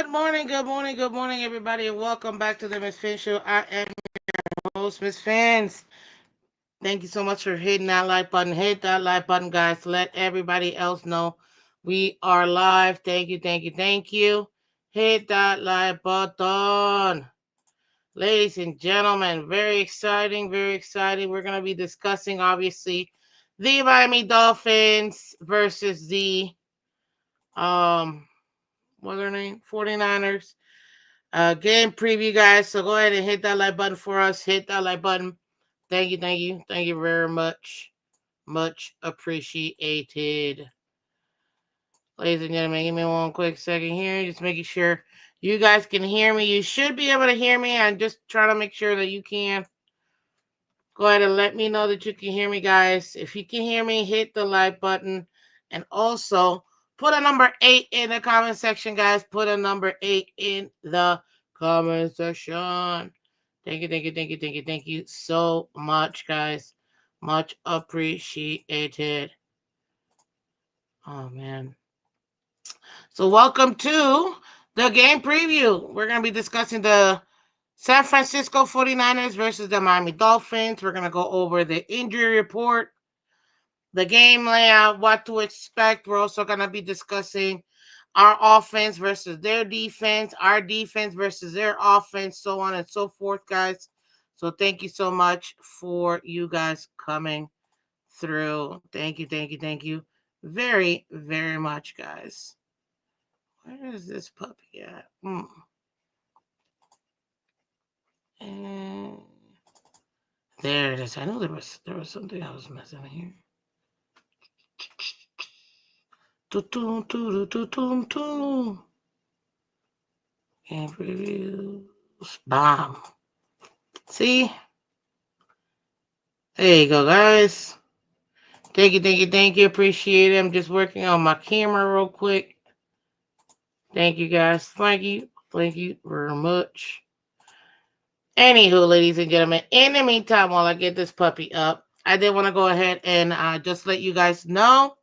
Good morning, everybody, and welcome back to the Miss Fin Show. I am your host, Miss Fins. Thank you so much for hitting that like button. Hit that like button, guys. Let everybody else know we are live. Thank you, thank you, thank you. Hit that like button. Ladies and gentlemen, very exciting, very exciting. We're going to be discussing, obviously, the Miami Dolphins versus the, um, what's their name? 49ers. Game preview, guys. So go ahead and hit that like button for us. Hit that like button. Thank you, thank you, thank you very much. Much appreciated. Ladies and gentlemen, give me one quick second here. Just making sure you guys can hear me. You should be able to hear me. I'm just trying to make sure that you can. Go ahead and let me know that you can hear me, guys. If you can hear me, hit the like button. And also, put a number 8 in the comment section, guys. Put a number 8 in the comment section. Thank you, thank you, thank you, thank you, thank you so much, guys. Much appreciated. Oh, man. So, welcome to the game preview. We're going to be discussing the San Francisco 49ers versus the Miami Dolphins. We're going to go over the injury report, the game layout, what to expect. We're also going to be discussing our offense versus their defense, our defense versus their offense, so on and so forth, guys. So thank you so much for you guys coming through. Thank you, thank you, thank you very, very much, guys. Where is this puppy at? And there it is. I know there was something I was missing here. And reviews. Bomb. See? There you go, guys. Thank you, thank you, thank you. Appreciate it. I'm just working on my camera real quick. Thank you, guys. Thank you. Thank you very much. Anywho, ladies and gentlemen, in the meantime, while I get this puppy up, I did want to go ahead and just let you guys know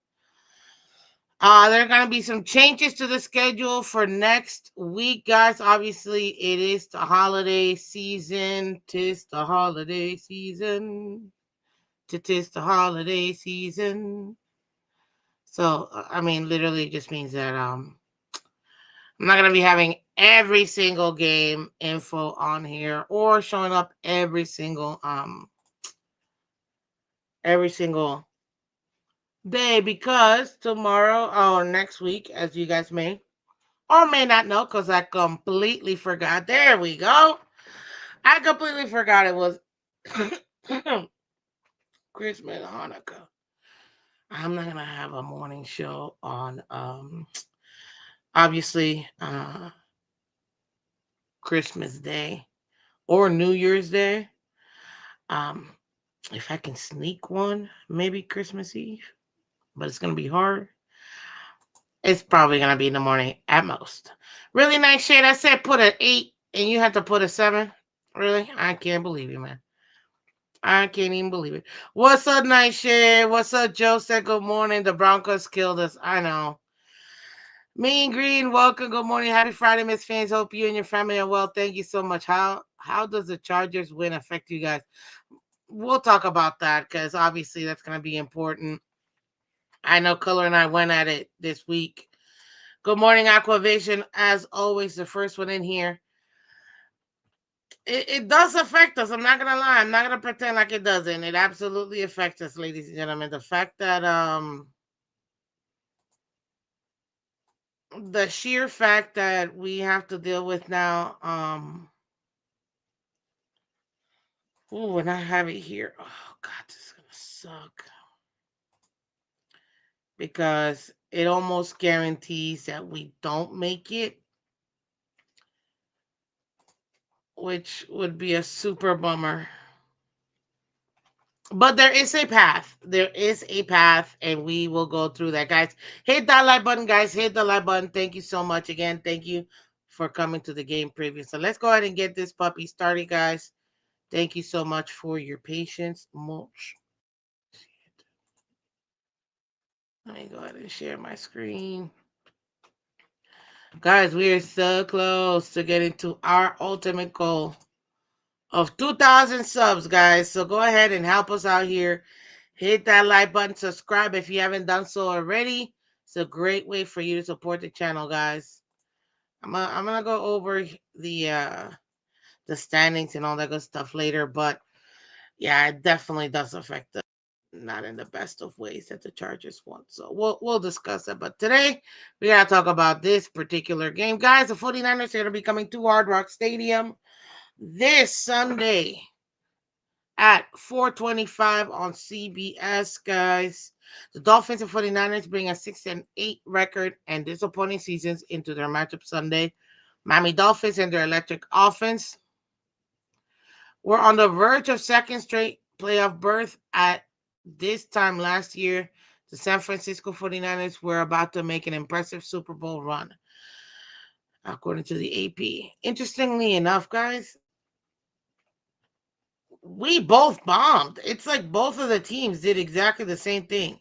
there are going to be some changes to the schedule for next week, guys. Obviously, it is the holiday season. Tis the holiday season. Tis the holiday season. So, I mean, literally just means that I'm not going to be having every single game info on here or showing up every single day, because tomorrow or next week, as you guys may or may not know, because I completely forgot. There we go. I completely forgot it was Christmas, Hanukkah. I'm not gonna have a morning show on obviously Christmas Day or New Year's Day. Um if I can sneak one, maybe Christmas Eve, but it's gonna be hard. It's probably gonna be in the morning at most. Really nice shade. I said put an 8 and you have to put a 7. Really? I can't believe you, man. I can't even believe it. What's up, Nightshade? What's up, Joe? Said good morning. The Broncos killed us. I know. Mean Green, welcome. Good morning. Happy Friday, Miss Fans. Hope you and your family are well. Thank you so much. How does the Chargers win affect you guys? We'll talk about that because obviously that's going to be important. I know Color and I went at it this week. Good morning, Aquavision. As always, the first one in here. It does affect us. I'm not gonna lie. I'm not gonna pretend like it doesn't. It absolutely affects us, ladies and gentlemen. The fact that the sheer fact that we have to deal with now when I have it here. Oh god, this is gonna suck. Because it almost guarantees that we don't make it, which would be a super bummer. But there is a path. There is a path, and we will go through that, guys. Hit that like button, guys. Hit the like button. Thank you so much again. Thank you for coming to the game preview. So let's go ahead and get this puppy started, guys. Thank you so much for your patience. Much. Let me go ahead and share my screen. Guys, we are so close to getting to our ultimate goal of 2,000 subs, guys. So go ahead and help us out here. Hit that like button, subscribe if you haven't done so already. It's a great way for you to support the channel, guys. I'm gonna go over the standings and all that good stuff later, but yeah, it definitely does affect us. Not in the best of ways that the Chargers want. So we'll discuss that. But today we gotta talk about this particular game. Guys, the 49ers are gonna be coming to Hard Rock Stadium this Sunday at 4:25 on CBS, guys. The Dolphins and 49ers bring a 6-8 record and disappointing seasons into their matchup Sunday. Miami Dolphins and their electric offense were on the verge of second straight playoff berth at this time last year. The San Francisco 49ers were about to make an impressive Super Bowl run, according to the AP. Interestingly enough, guys, we both bombed. It's like both of the teams did exactly the same thing.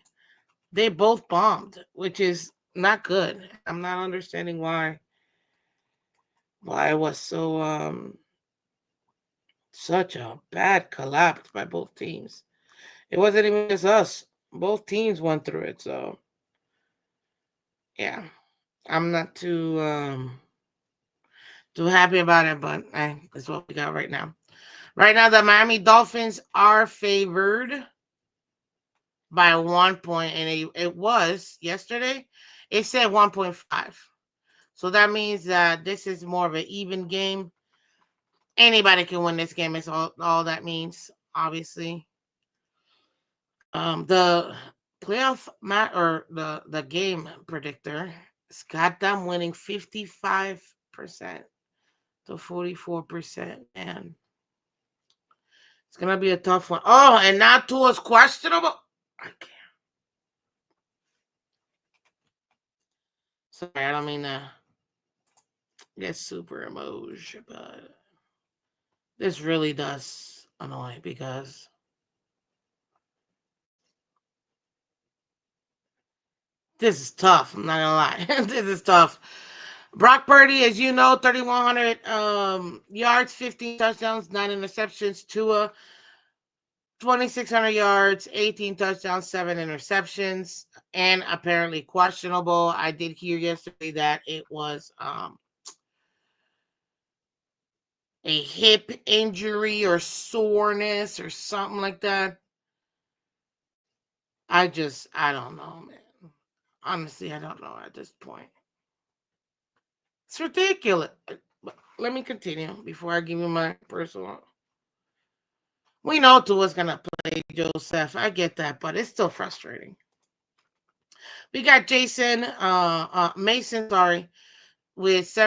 They both bombed, which is not good. I'm not understanding why it was so such a bad collapse by both teams. It wasn't even just us. Both teams went through it, so yeah. I'm not too happy about it, but that's what we got right now. Right now the Miami Dolphins are favored by 1 point, and it was yesterday. It said 1.5. So that means that this is more of an even game. Anybody can win this game. Is all that means. Obviously, the playoff mat or the game predictor has got them winning 55% to 44%. Man, it's gonna be a tough one. Oh, and now Tua's questionable. I can't. Sorry, I don't mean to get super emotional, but this really does annoy because this is tough. I'm not gonna lie. This is tough. Brock Purdy, as you know, 3,100 yards, 15 touchdowns, 9 interceptions. Tua, 2,600 yards, 18 touchdowns, 7 interceptions, and apparently questionable. I did hear yesterday that it was a hip injury or soreness or something like that. I don't know, man. Honestly, I don't know at this point. It's ridiculous. But let me continue before I give you my personal. We know Tua's gonna play Joseph. I get that, but it's still frustrating. We got Mason, sorry, with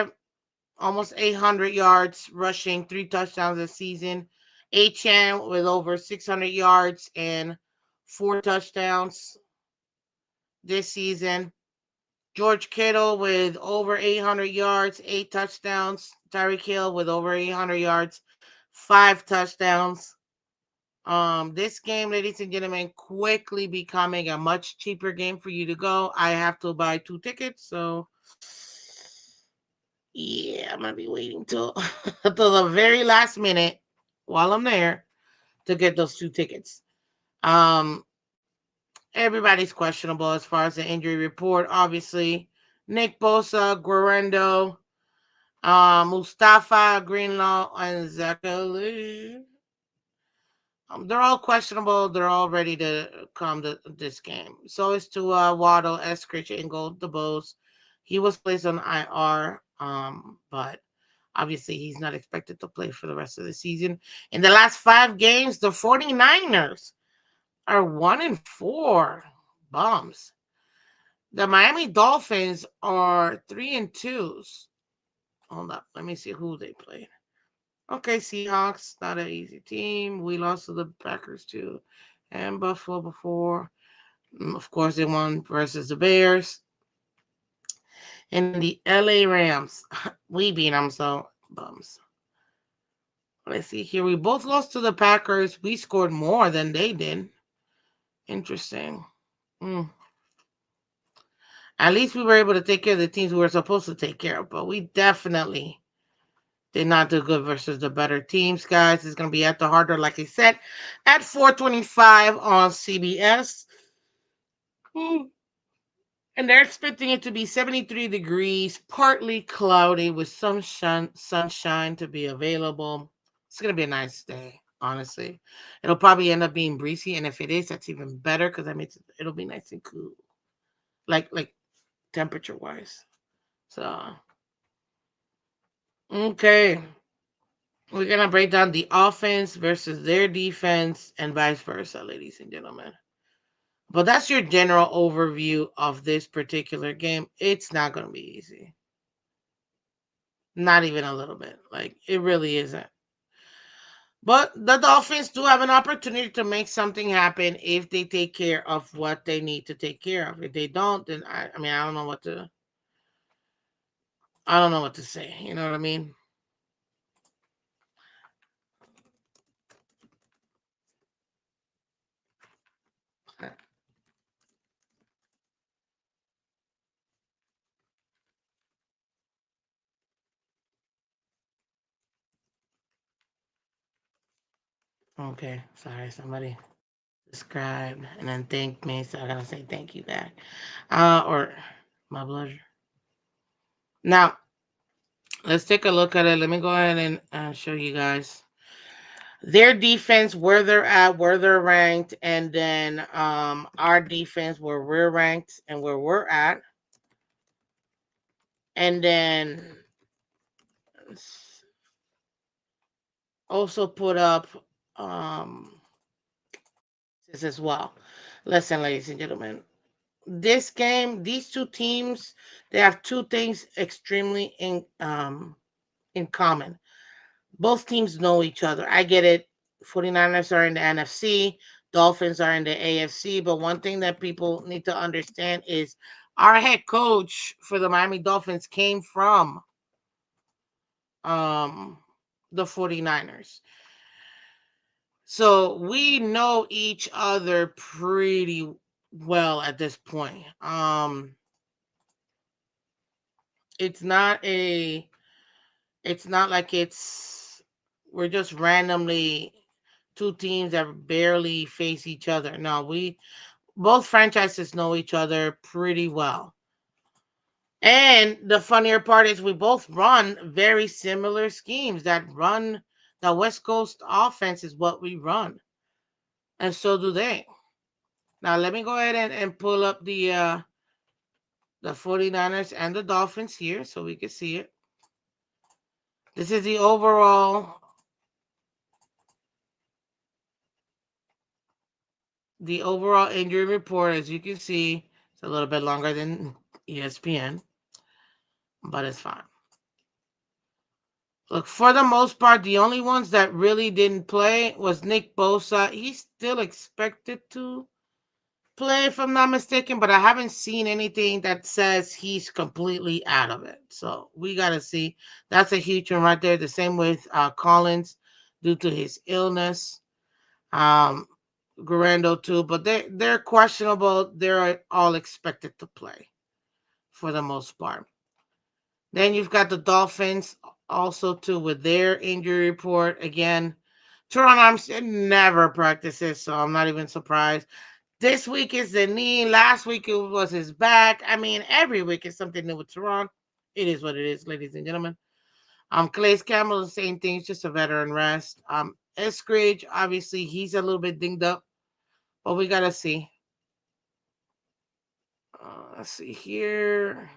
almost 800 yards rushing, 3 touchdowns this season. Achan with over 600 yards and 4 touchdowns this season. George Kittle with over 800 yards, 8 touchdowns. Tyreek Hill with over 800 yards, 5 touchdowns. This game, ladies and gentlemen, quickly becoming a much cheaper game for you to go. I have to buy 2 tickets, so yeah, I'm gonna be waiting till till the very last minute while I'm there to get those 2 tickets. Um, everybody's questionable as far as the injury report. Obviously, Nick Bosa, Guerrero, Mustafa, Greenlaw, and Zachary. They're all questionable. They're all ready to come to this game. So is to Waddle, Eskridge, and Gold DeBose. He was placed on IR, but obviously he's not expected to play for the rest of the season. In the last 5 games, the 49ers are 1-4. Bums. The Miami Dolphins are 3-2. Hold up. Let me see who they played. Okay, Seahawks, not an easy team. We lost to the Packers too, and Buffalo before. Of course, they won versus the Bears and the LA Rams. We beat them, so bums. Let's see here. We both lost to the Packers. We scored more than they did. Interesting. Mm. At least we were able to take care of the teams we were supposed to take care of, but we definitely did not do good versus the better teams, guys. It's going to be at the harder, like I said, at 4:25 on CBS. Hmm. And they're expecting it to be 73 degrees, partly cloudy with some sunshine to be available. It's going to be a nice day, honestly. It'll probably end up being breezy, and if it is, that's even better because that means it'll be nice and cool, like temperature wise. So, okay. We're going to break down the offense versus their defense and vice versa, ladies and gentlemen. But that's your general overview of this particular game. It's not going to be easy. Not even a little bit. Like, it really isn't. But the Dolphins do have an opportunity to make something happen if they take care of what they need to take care of. If they don't, then I mean, I don't know what to say. You know what I mean? Okay, sorry, somebody subscribed and then thanked me, so I gotta say thank you back. Or my pleasure. Now, let's take a look at it. Let me go ahead and show you guys their defense, where they're at, where they're ranked, and then our defense, where we're ranked and where we're at. And then also put up this as well. Listen, ladies and gentlemen, this game, these two teams, they have two things extremely in common. Both teams know each other. I get it. 49ers are in the NFC, Dolphins are in the AFC, but one thing that people need to understand is our head coach for the Miami Dolphins came from um the 49ers. So we know each other pretty well at this point. It's not a it's not like we're just randomly two teams that barely face each other. No, we both franchises know each other pretty well. And the funnier part is we both run very similar schemes that run the West Coast offense is what we run. And so do they. Now let me go ahead and pull up the 49ers and the Dolphins here so we can see it. This is the overall injury report. As you can see, it's a little bit longer than ESPN, but it's fine. Look, for the most part, the only ones that really didn't play was Nick Bosa. He's still expected to play, if I'm not mistaken, but I haven't seen anything that says he's completely out of it. So we got to see. That's a huge one right there. The same with Collins due to his illness. Um, Garando too, but they're questionable. They're all expected to play for the most part. Then you've got the Dolphins also too with their injury report again. Teron Armstead never practices, so I'm not even surprised. This week is the knee. Last week it was his back. I mean, every week is something new with Teron. It is what it is, ladies and gentlemen. Calais Campbell, the same thing. It's just a veteran rest. Eskridge, obviously, he's a little bit dinged up, but we gotta see. Let's see here.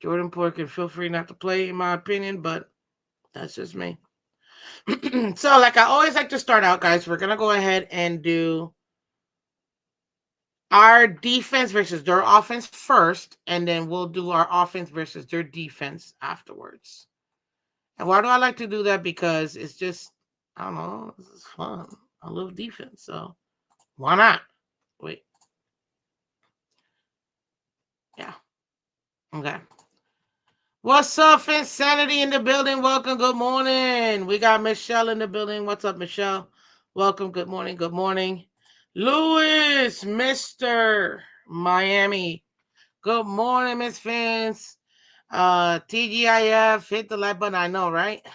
Jordan Poyer can feel free not to play, in my opinion, but that's just me. So, like I always like to start out, guys, we're gonna go ahead and do our defense versus their offense first, and then we'll do our offense versus their defense afterwards. And why do I like to do that? Because it's just, I don't know, this is fun. I love defense, so why not? Wait, yeah, okay. What's up, Insanity in the building? Welcome, good morning. We got Michelle in the building. What's up, Michelle? Welcome, good morning, good morning. Louis, Mr. Miami. Good morning, Miss Phins. TGIF, hit the like button. I know, right?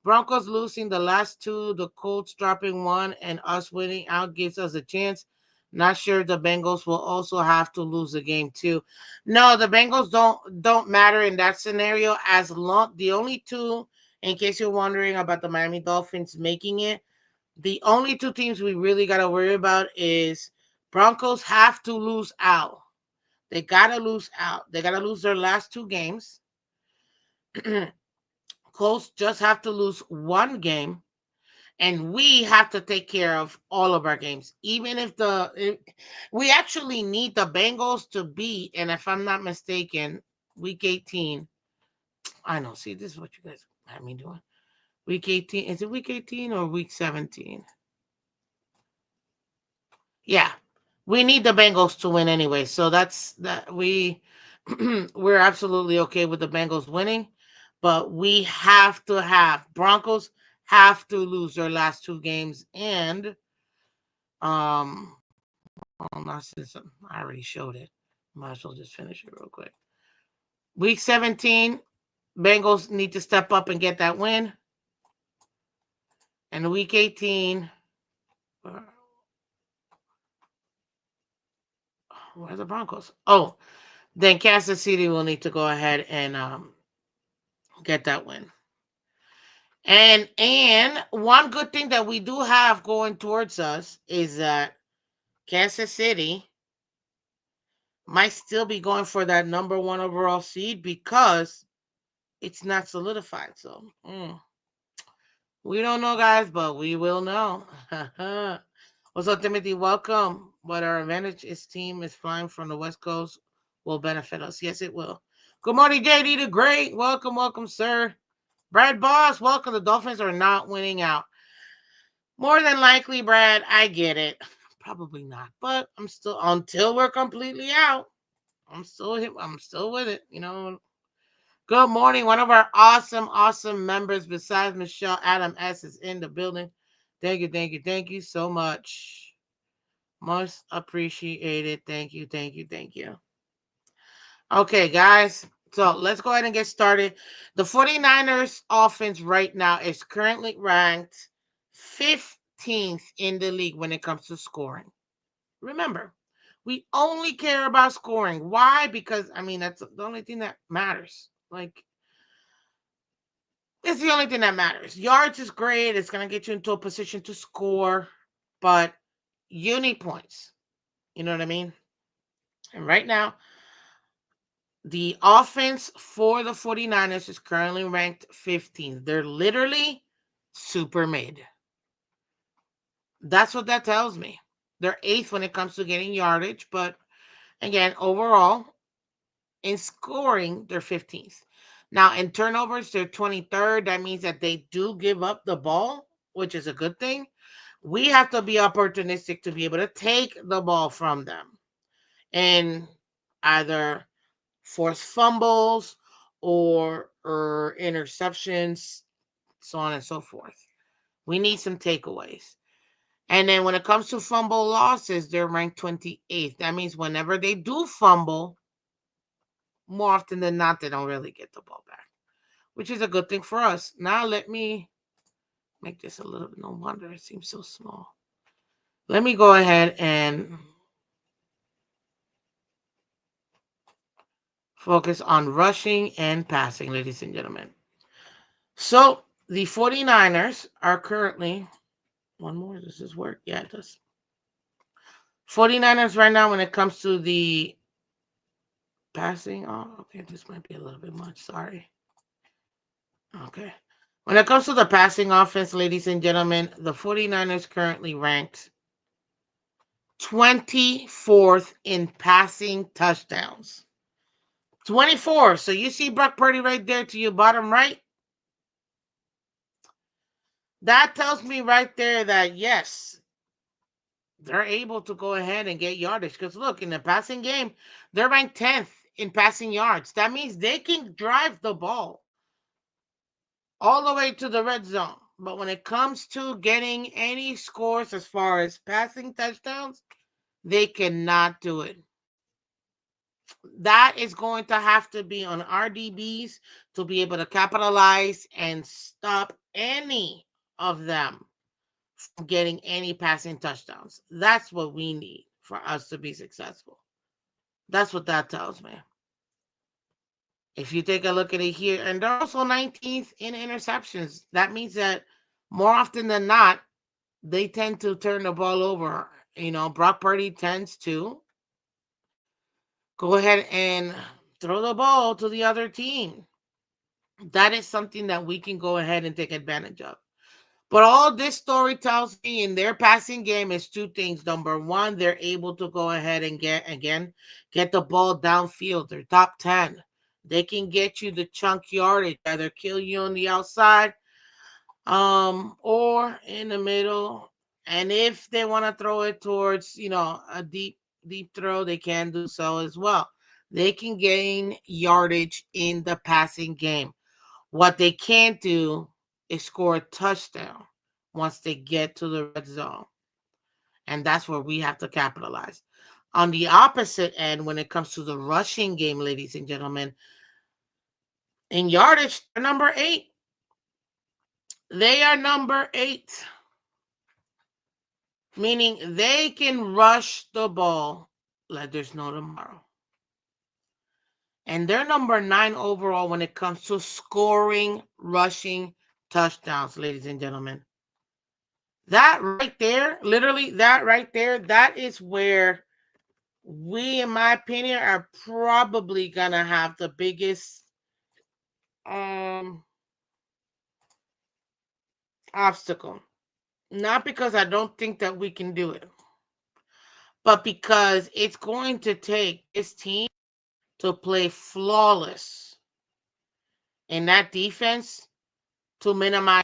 Broncos losing the last two, the Colts dropping one, and us winning out gives us a chance. Not sure the Bengals will also have to lose the game too. No, the Bengals don't matter in that scenario as long the only two, in case you're wondering about the Miami Dolphins making it, the only two teams we really gotta worry about is Broncos have to lose out. They gotta lose out. They gotta lose their last two games. Colts just have to lose one game, and we have to take care of all of our games. Even we actually need the Bengals to beat, and if I'm not mistaken, week 18. I know. See, this is what you guys have me doing. Week 18. Is it week 18 or week 17? Yeah, we need the Bengals to win anyway. So that's that we're absolutely okay with the Bengals winning, but we have to have Broncos have to lose their last two games and well, not since I already showed it. Might as well just finish it real quick. Week 17, Bengals need to step up and get that win. And week 18, where are the Broncos? Oh, then Kansas City will need to go ahead and get that win. And one good thing that we do have going towards us is that Kansas City might still be going for that number one overall seed because it's not solidified. So we don't know, guys, but we will know. What's up, Timothy? Welcome. What our advantage is team is flying from the West Coast will benefit us. Yes, it will. Good morning, JD the Great. Welcome, welcome, sir. Brad Boss, welcome. The Dolphins are not winning out. More than likely, Brad, I get it. Probably not, but I'm still until we're completely out. I'm still with it. Good morning. One of our awesome members besides Michelle Adam S is in the building. Thank you so much. Most appreciated. Thank you. Okay, guys. So let's go ahead and get started. The 49ers offense right now is currently ranked 15th in the league when it comes to scoring. Remember, we only care about scoring. Why? Because I mean that's the only thing that matters. Like it's the only thing that matters. Yards is great. It's gonna get you into a position to score, but you need points. You know what I mean? And right now, the offense for the 49ers is currently ranked 15th. They're literally super mid. That's what that tells me. They're eighth when it comes to getting yardage, but again, overall, in scoring, they're 15th. Now, in turnovers, they're 23rd. That means that they do give up the ball, which is a good thing. We have to be opportunistic to be able to take the ball from them and either force fumbles or interceptions, so on and so forth. We need some takeaways. And then when it comes to fumble losses, they're ranked 28th. That means whenever they do fumble, more often than not, they don't really get the ball back, which is a good thing for us. Now, let me make this a little bit. No wonder it seems so small. Let me go ahead and focus on rushing and passing, ladies and gentlemen. So, the 49ers are currently, one more, does this work? Yeah, it does. 49ers right now, when it comes to the passing, oh, okay, this might be a little bit much. Sorry. Okay. When it comes to the passing offense, ladies and gentlemen, the 49ers currently ranked 24th in passing touchdowns. 24. So you see Brock Purdy right there to your bottom right. That tells me right there that yes, they're able to go ahead and get yardage. Because look, in the passing game, they're ranked 10th in passing yards. That means they can drive the ball all the way to the red zone. But when it comes to getting any scores as far as passing touchdowns, they cannot do it. That is going to have to be on our DBs to be able to capitalize and stop any of them from getting any passing touchdowns. That's what we need for us to be successful. That's what that tells me. If you take a look at it here, and they're also 19th in interceptions, that means that more often than not, they tend to turn the ball over. Brock Purdy tends to go ahead and throw the ball to the other team. That is something that we can go ahead and take advantage of. But all this story tells me in their passing game is two things. Number one, they're able to go ahead and get the ball downfield. They're top 10. They can get you the chunk yardage, either kill you on the outside, or in the middle. And if they want to throw it towards, a deep throw, they can do so as well. They can gain yardage in the passing game. What they can't do is score a touchdown once they get to the red zone. And that's where we have to capitalize. On the opposite end, when it comes to the rushing game, ladies and gentlemen, in yardage, they're number 8. They are number 8, meaning they can rush the ball like there's no tomorrow. And they're number 9 overall when it comes to scoring rushing touchdowns, ladies and gentlemen. That right there, literally that right there, that is where we, in my opinion, are probably gonna have the biggest um obstacle. Not because I don't think that we can do it, but because it's going to take this team to play flawless in that defense to minimize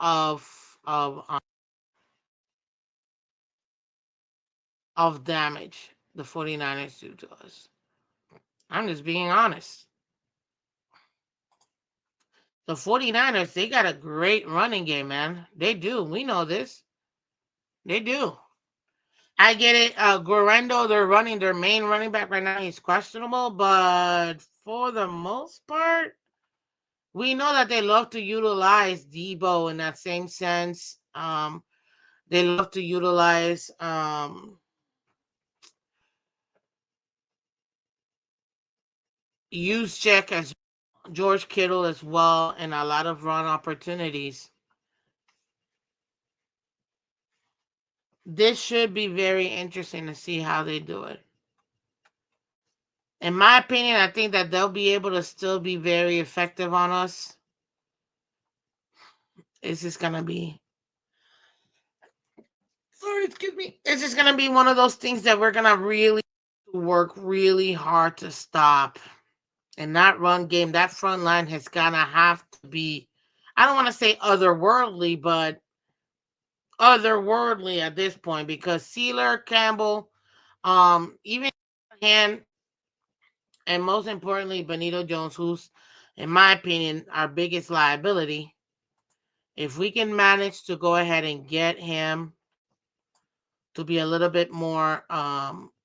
of um, of damage the 49ers do to us. I'm just being honest. The 49ers, they got a great running game, man. They do. We know this. They do. I get it. Guerrero, they're running their main running back right now. He's questionable, but for the most part, we know that they love to utilize Debo in that same sense. They love to utilize use check as George Kittle as well, and a lot of run opportunities. This should be very interesting to see how they do it. In my opinion, I think that they'll be able to still be very effective on us. It's just gonna be sorry, excuse me. It's just gonna be one of those things that we're gonna really work really hard to stop. And that run game, that front line has gonna have to be, I don't want to say otherworldly, but otherworldly at this point because Sealer, Campbell, even hand, and most importantly, Benito Jones, who's, in my opinion, our biggest liability. If we can manage to go ahead and get him to be a little bit more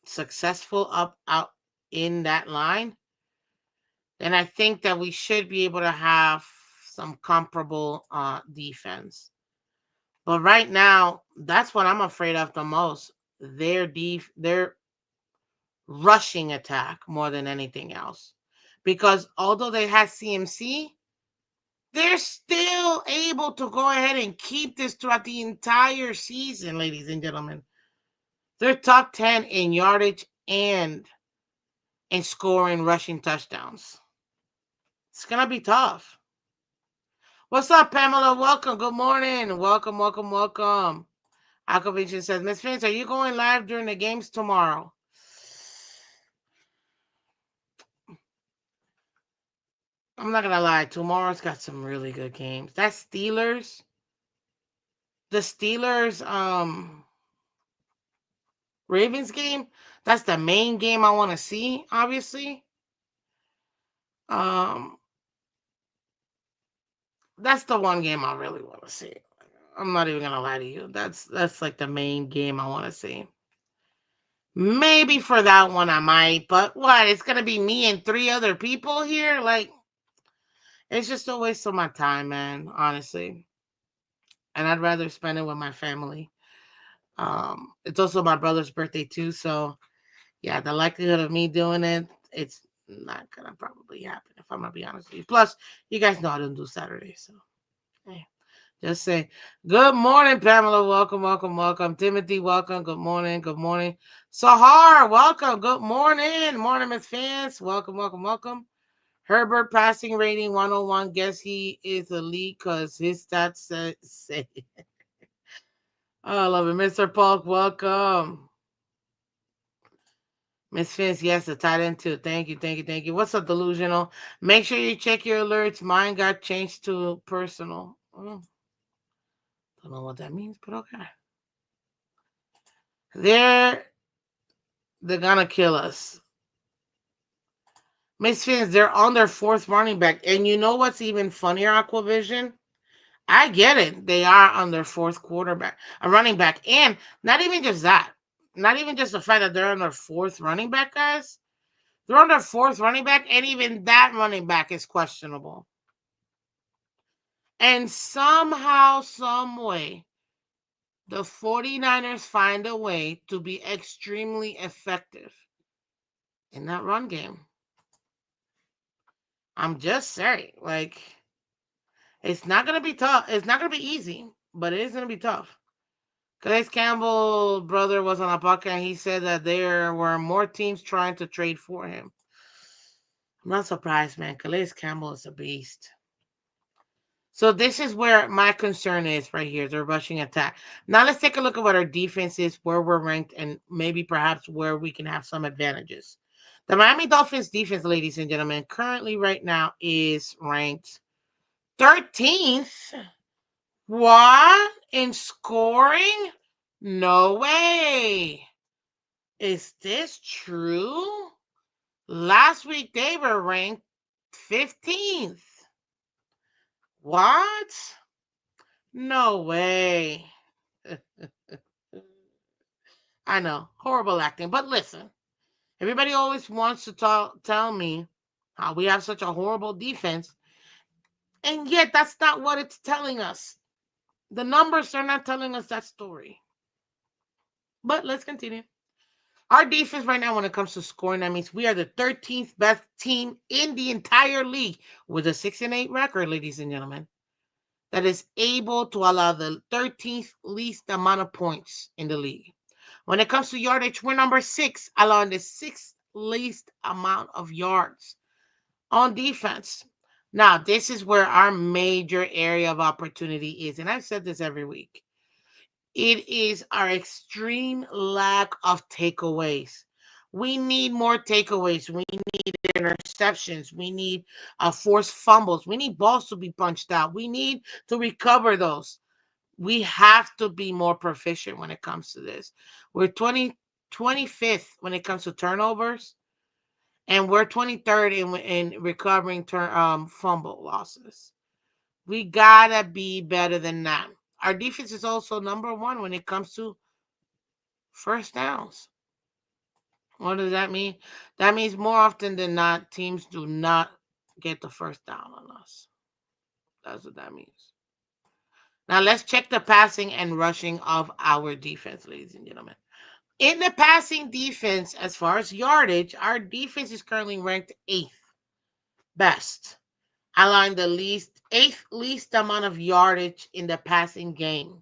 successful up out in that line, then I think that we should be able to have some comparable defense. But right now, that's what I'm afraid of the most. Their rushing attack more than anything else. Because although they had CMC, they're still able to go ahead and keep this throughout the entire season, ladies and gentlemen. They're top 10 in yardage and in scoring rushing touchdowns. It's going to be tough. What's up, Pamela? Welcome. Good morning. Welcome, welcome, welcome. Alcovision says, Miss Phins, are you going live during the games tomorrow? I'm not going to lie. Tomorrow's got some really good games. That Steelers, the Steelers, Ravens game, that's the main game I want to see, obviously. Um, that's the one game I really want to see. I'm not even gonna lie to you. That's like the main game I want to see. Maybe for that one I might, but what? It's gonna be me and three other people here? Like, it's just a waste of my time, man, honestly. And I'd rather spend it with my family. It's also my brother's birthday too, so yeah, the likelihood of me doing it, it's not gonna probably happen if I'm gonna be honest with you. Plus, you guys know I don't do Saturdays, so hey, just say good morning, Pamela. Welcome, welcome, welcome. Timothy, welcome. Good morning, good morning. Sahar, welcome. Good morning, morning, Miss Fans. Welcome, welcome, welcome. Herbert passing rating 101. Guess he is elite because his stats say. Oh, I love it. Mr. Polk, welcome. Miss Fence, yes, the tight end too. Thank you, thank you, thank you. What's up, delusional? Make sure you check your alerts. Mine got changed to personal. Don't know what that means, but okay. They're they're gonna kill us. Miss Fence, they're on their fourth running back. And you know what's even funnier, Aquavision? I get it. They are on their fourth quarterback, a running back. And not even just that. Not even just the fact that they're on their fourth running back, guys. They're on their fourth running back, and even that running back is questionable. And somehow, some way, the 49ers find a way to be extremely effective in that run game. I'm just saying, like, it's not going to be tough. It's not going to be easy, but it is going to be tough. Calais Campbell brother was on a podcast and he said that there were more teams trying to trade for him. I'm not surprised, man. Calais Campbell is a beast. So this is where my concern is right here, the rushing attack. Now let's take a look at what our defense is, where we're ranked, and maybe perhaps where we can have some advantages. The Miami Dolphins defense, ladies and gentlemen, currently right now is ranked 13th. What? In scoring? No way. Is this true? Last week they were ranked 15th. What? No way. I know, horrible acting. But listen, everybody always wants to tell me how we have such a horrible defense, and yet that's not what it's telling us. The numbers are not telling us that story. But let's continue. Our defense right now, when it comes to scoring, that means we are the 13th best team in the entire league with a 6-8 record, ladies and gentlemen, that is able to allow the 13th least amount of points in the league. When it comes to yardage, we're number 6, allowing the 6th least amount of yards on defense. Now, this is where our major area of opportunity is, and I've said this every week. It is our extreme lack of takeaways. We need more takeaways. We need interceptions. We need forced fumbles. We need balls to be punched out. We need to recover those. We have to be more proficient when it comes to this. We're 25th when it comes to turnovers, and we're 23rd in recovering fumble losses. We gotta be better than that. Our defense is also number one when it comes to first downs. What does that mean? That means more often than not, teams do not get the first down on us. That's what that means. Now let's check the passing and rushing of our defense, ladies and gentlemen. In the passing defense, as far as yardage, our defense is currently ranked 8th best, allowing the eighth least amount of yardage in the passing game.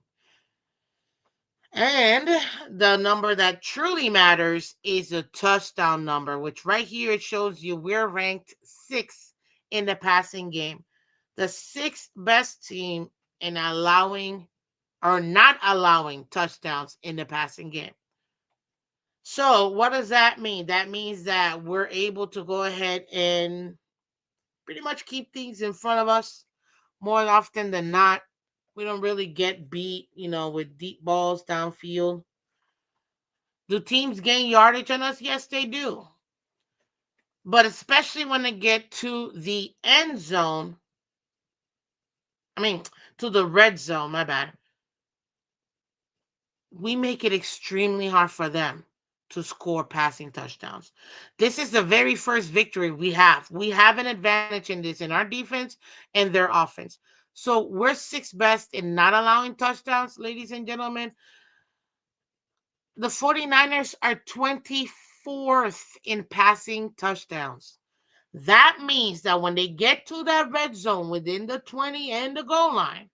And the number that truly matters is the touchdown number, which right here it shows you we're ranked 6th in the passing game. The 6th best team in allowing or not allowing touchdowns in the passing game. So, what does that mean? That means that we're able to go ahead and pretty much keep things in front of us more often than not. We don't really get beat, with deep balls downfield. Do teams gain yardage on us? Yes, they do. But especially when they get to the end zone, I mean, to the red zone, my bad, we make it extremely hard for them to score passing touchdowns. This is the very first victory we have. We have an advantage in this in our defense and their offense. So we're sixth best in not allowing touchdowns, ladies and gentlemen. The 49ers are 24th in passing touchdowns. That means that when they get to that red zone within the 20 and the goal line,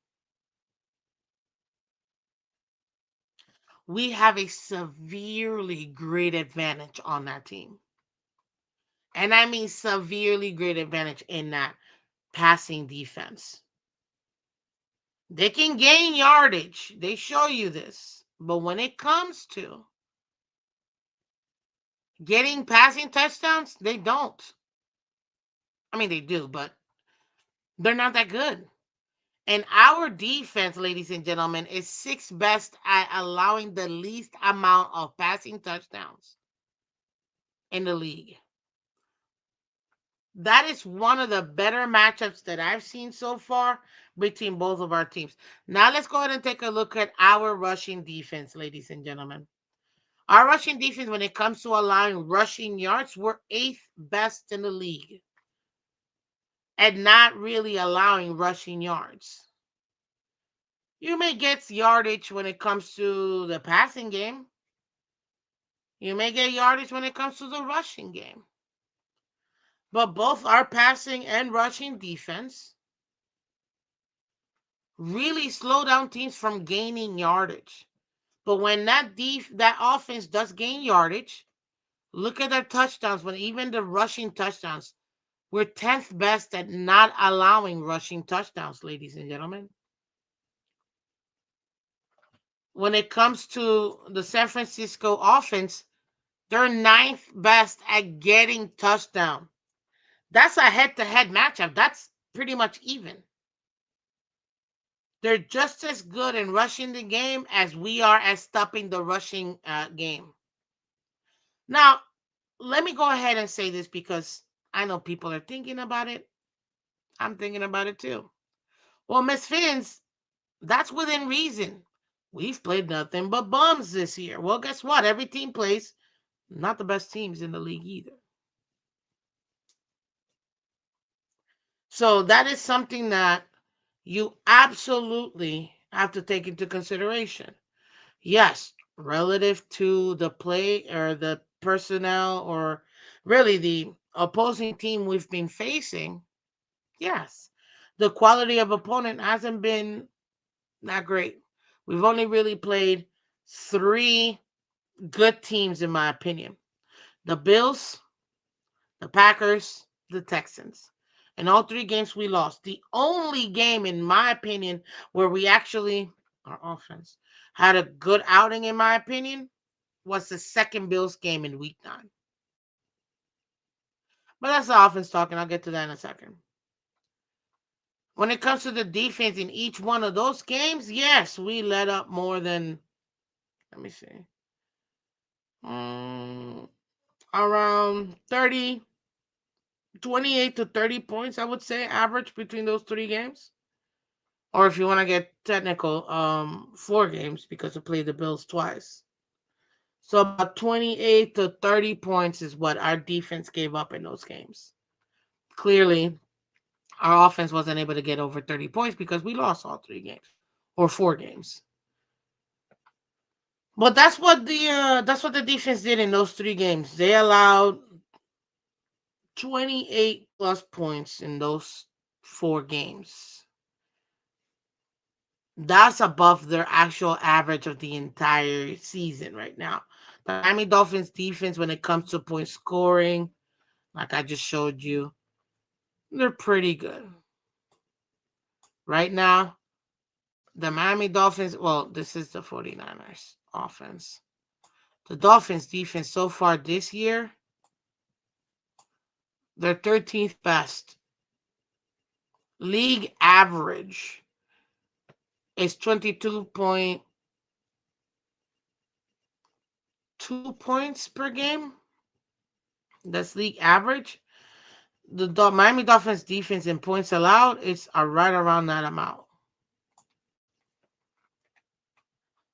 we have a severely great advantage on that team. And I mean severely great advantage in that passing defense. They can gain yardage. They show you this. But when it comes to getting passing touchdowns, they don't. I mean, they do, but they're not that good. And our defense, ladies and gentlemen, is sixth best at allowing the least amount of passing touchdowns in the league. That is one of the better matchups that I've seen so far between both of our teams. Now let's go ahead and take a look at our rushing defense, ladies and gentlemen. Our rushing defense, when it comes to allowing rushing yards, we're eighth best in the league and not really allowing rushing yards. You may get yardage when it comes to the passing game. You may get yardage when it comes to the rushing game. But both our passing and rushing defense really slow down teams from gaining yardage. But when that offense does gain yardage, look at their touchdowns. When even the rushing touchdowns, we're 10th best at not allowing rushing touchdowns, ladies and gentlemen. When it comes to the San Francisco offense, they're ninth best at getting touchdown. That's a head-to-head matchup. That's pretty much even. They're just as good in rushing the game as we are at stopping the rushing game. Now, let me go ahead and say this because I know people are thinking about it. I'm thinking about it too. Well, Miss Phins, that's within reason. We've played nothing but bums this year. Well, guess what? Every team plays not the best teams in the league either. So that is something that you absolutely have to take into consideration. Yes, relative to the play or the personnel or really the opposing team we've been facing, yes, the quality of opponent hasn't been that great. We've only really played three good teams, in my opinion: the Bills, the Packers, the Texans. In all three games, we lost. The only game, in my opinion, where we actually, our offense, had a good outing, in my opinion, was the second Bills game in week 9. But that's the offense talking. I'll get to that in a second. When it comes to the defense in each one of those games, yes, we let up more than, let me see, um, around 30, 28 to 30 points, I would say, average between those three games. Or if you want to get technical, 4 games because we played the Bills twice. So about 28 to 30 points is what our defense gave up in those games. Clearly, our offense wasn't able to get over 30 points because we lost all 3 games or 4 games. But that's what the defense did in those 3 games. They allowed 28 plus points in those 4 games. That's above their actual average of the entire season right now. The Miami Dolphins defense, when it comes to point scoring, like I just showed you, they're pretty good. Right now, the Miami Dolphins, well, this is the 49ers offense. The Dolphins defense so far this year, they're 13th best. League average is 22.2 points per game. That's league average. The Miami Dolphins defense in points allowed is right around that amount.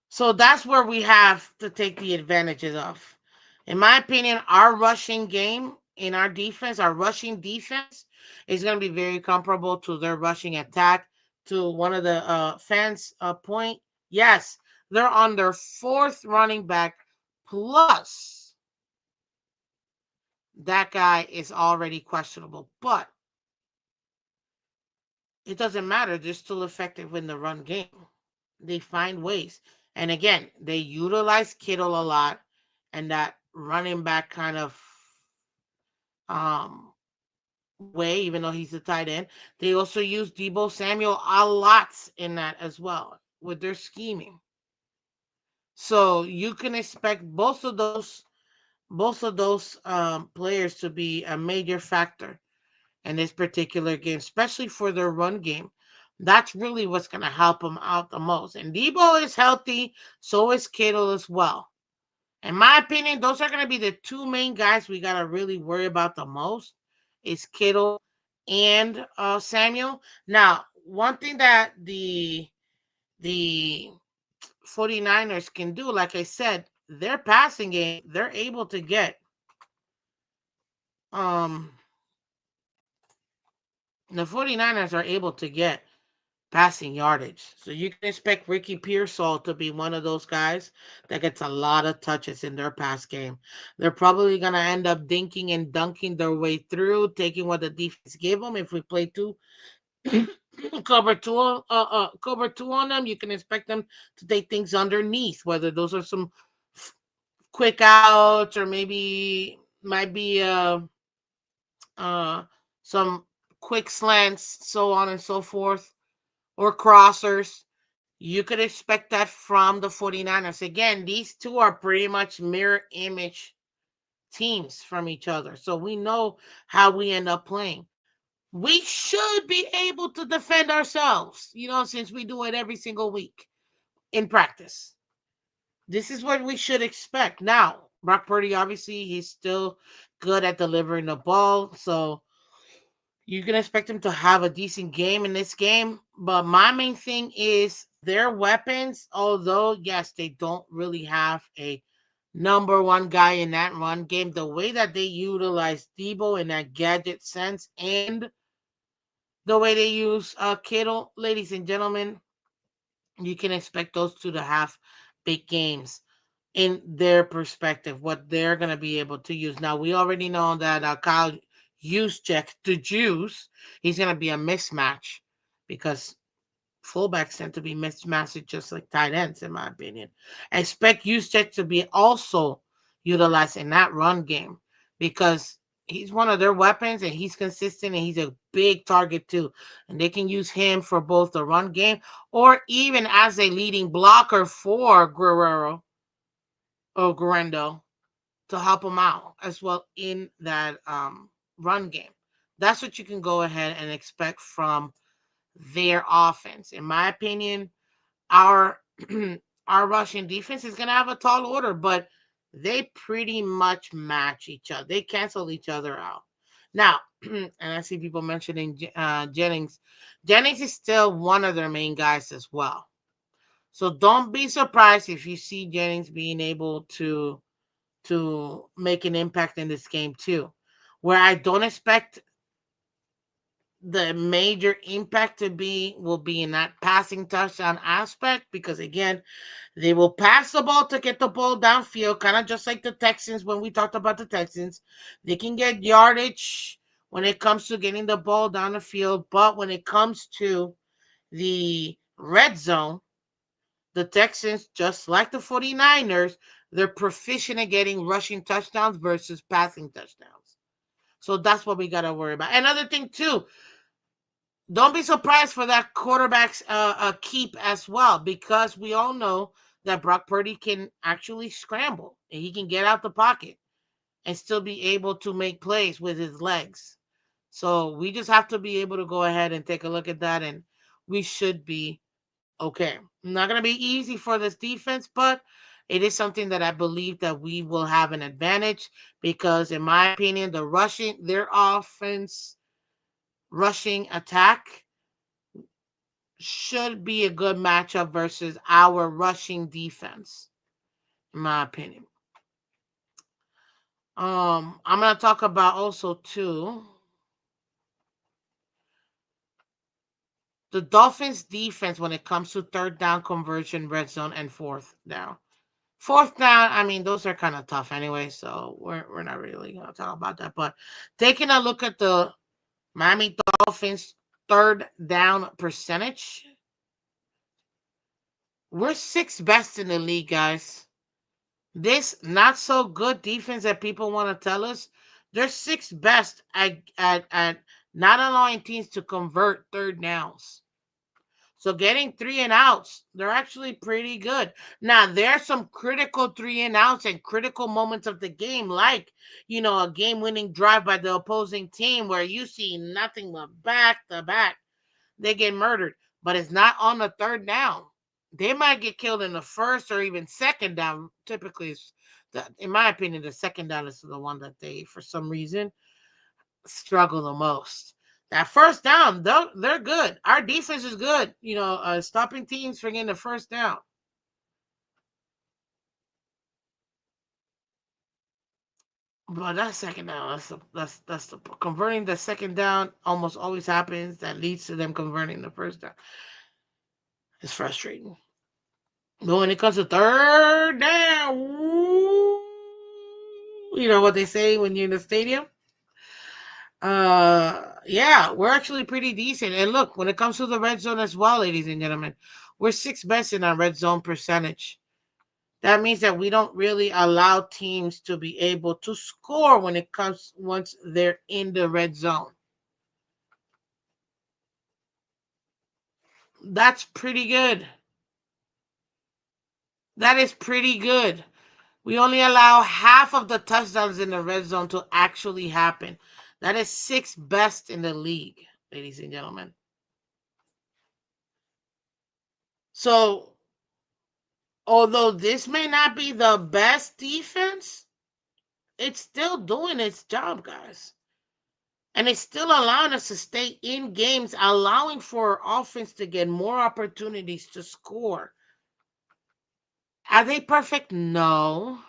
So that's where we have to take the advantages of. In my opinion, our rushing game in our defense, our rushing defense, is going to be very comparable to their rushing attack. To one of the fans' point, yes, they're on their fourth running back. Plus, that guy is already questionable, but it doesn't matter. They're still effective in the run game. They find ways, and again, they utilize Kittle a lot, and that running back kind of um way, even though he's a tight end. They also use Debo Samuel a lot in that as well with their scheming. So you can expect both of those players to be a major factor in this particular game, especially for their run game. That's really what's going to help them out the most. And Debo is healthy, so is Kittle as well. In my opinion, those are going to be the two main guys we got to really worry about the most is Kittle and Samuel. Now, one thing that the 49ers can do, like I said, their passing game, they're able to get um the 49ers are able to get passing yardage. So you can expect Ricky Pearsall to be one of those guys that gets a lot of touches in their pass game. They're probably going to end up dinking and dunking their way through, taking what the defense gave them. If we play two cover two on them, you can expect them to take things underneath, whether those are some quick outs or maybe might be uh some quick slants, so on and so forth, or crossers. You could expect that from the 49ers. Again, these two are pretty much mirror image teams from each other. So we know how we end up playing. We should be able to defend ourselves, since we do it every single week in practice. This is what we should expect. Now, Brock Purdy, obviously, he's still good at delivering the ball. So you can expect him to have a decent game in this game. But my main thing is their weapons, although, yes, they don't really have a number one guy in that run game, the way that they utilize Debo in that gadget sense and the way they use Kittle, ladies and gentlemen, you can expect those two to have big games in their perspective, what they're going to be able to use. Now, we already know that Kyle Juszczyk, the Jews, he's going to be a mismatch because fullbacks tend to be mismatched just like tight ends, in my opinion. I expect Juszczyk to be also utilized in that run game because he's one of their weapons and he's consistent and he's a big target too. And they can use him for both the run game or even as a leading blocker for Guerrero or Guerrero to help him out as well in that run game. That's what you can go ahead and expect from their offense. In my opinion, our our Russian defense is going to have a tall order, but they pretty much match each other. They cancel each other out. Now, and I see people mentioning Jennings. Jennings is still one of their main guys as well. So don't be surprised if you see Jennings being able to make an impact in this game too. Where I don't expect the major impact to be will be in that passing touchdown aspect because again they will pass the ball to get the ball downfield, kind of just like the Texans when we talked about the Texans. They can get yardage when it comes to getting the ball down the field, but when it comes to the red zone, the Texans, just like the 49ers, they're proficient at getting rushing touchdowns versus passing touchdowns. So that's what we got to worry about. Another thing, too, don't be surprised for that quarterback's keep as well, because we all know that Brock Purdy can actually scramble and he can get out the pocket and still be able to make plays with his legs. So we just have to be able to go ahead and take a look at that, and we should be okay. Not going to be easy for this defense, but it is something that I believe that we will have an advantage because, in my opinion, their offense rushing attack should be a good matchup versus our rushing defense, in my opinion. I'm gonna talk about also too the Dolphins defense when it comes to third down conversion, red zone, and fourth down. Fourth down, I mean, those are kind of tough anyway, so we're not really gonna talk about that. But taking a look at the Miami Dolphins third down percentage, we're sixth best in the league, guys. This not so good defense that people want to tell us, they're sixth best at not allowing teams to convert third downs. So getting three and outs, they're actually pretty good. Now there are some critical three and outs and critical moments of the game, like a game-winning drive by the opposing team where you see nothing but back to back. They get murdered, but it's not on the third down. They might get killed in the first or even second down. Typically, in my opinion, the second down is the one that they, for some reason, struggle the most. That first down, they're good. Our defense is good. Stopping teams from getting the first down. But that second down, that's the converting the second down almost always happens. That leads to them converting the first down. It's frustrating. But when it comes to third down, you know what they say when you're in the stadium? Yeah, we're actually pretty decent. And look, when it comes to the red zone as well, ladies and gentlemen, we're sixth best in our red zone percentage. That means that we don't really allow teams to be able to score when it comes once they're in the red zone. That's pretty good. That is pretty good. We only allow half of the touchdowns in the red zone to actually happen. That is sixth best in the league, ladies and gentlemen. So, although this may not be the best defense, it's still doing its job, guys. And it's still allowing us to stay in games, allowing for offense to get more opportunities to score. Are they perfect? No.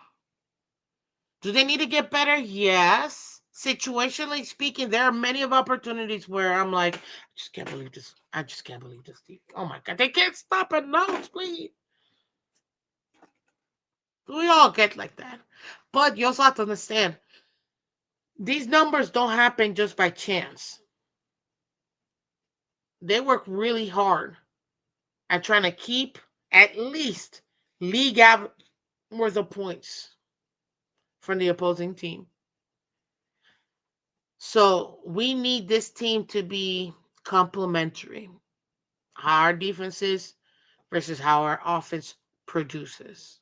Do they need to get better? Yes. Situationally speaking, there are many of opportunities where I'm like, I just can't believe this. I just can't believe this. Oh my god, they can't stop it. No, please. We all get like that. But you also have to understand, these numbers don't happen just by chance. They work really hard at trying to keep at least league average worth of points from the opposing team. So we need this team to be complementary. How our defense is versus how our offense produces.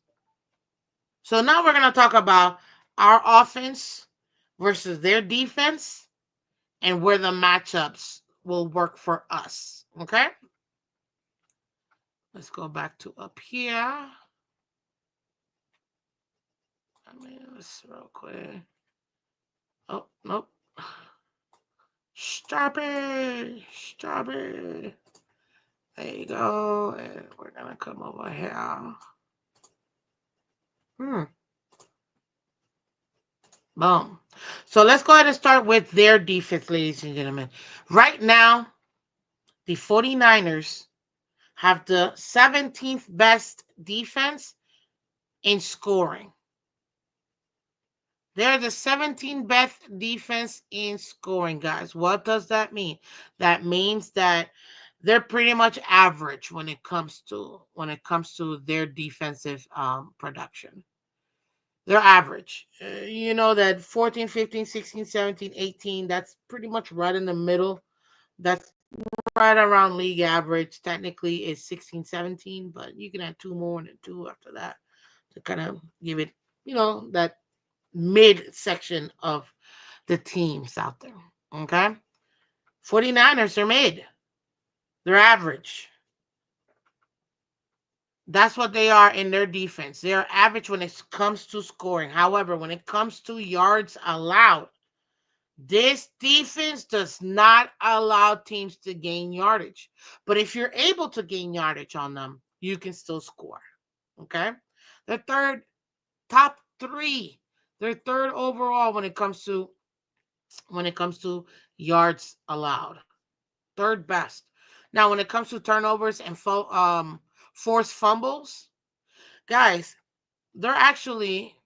So now we're going to talk about our offense versus their defense and where the matchups will work for us. Okay? Let's go back to up here. I mean, let's real quick. Oh, nope. Stop it. Stop it. There you go. And we're going to come over here. Hmm. Boom. So let's go ahead and start with their defense, ladies and gentlemen. Right now, the 49ers have the 17th best defense in scoring. They're the 17th best defense in scoring, guys. What does that mean? That means that they're pretty much average when it comes to their defensive production. They're average. You know that 14, 15, 16, 17, 18, that's pretty much right in the middle. That's right around league average. Technically, it's 16, 17, but you can add two more and then two after that to kind of give it, that mid section of the teams out there. Okay? 49ers are mid. They're average. That's what they are in their defense. They are average when it comes to scoring. However, when it comes to yards allowed, this defense does not allow teams to gain yardage. But if you're able to gain yardage on them, you can still score. Okay? The top three. They're third overall when it comes to yards allowed. Third best. Now, when it comes to turnovers and forced fumbles, guys, they're actually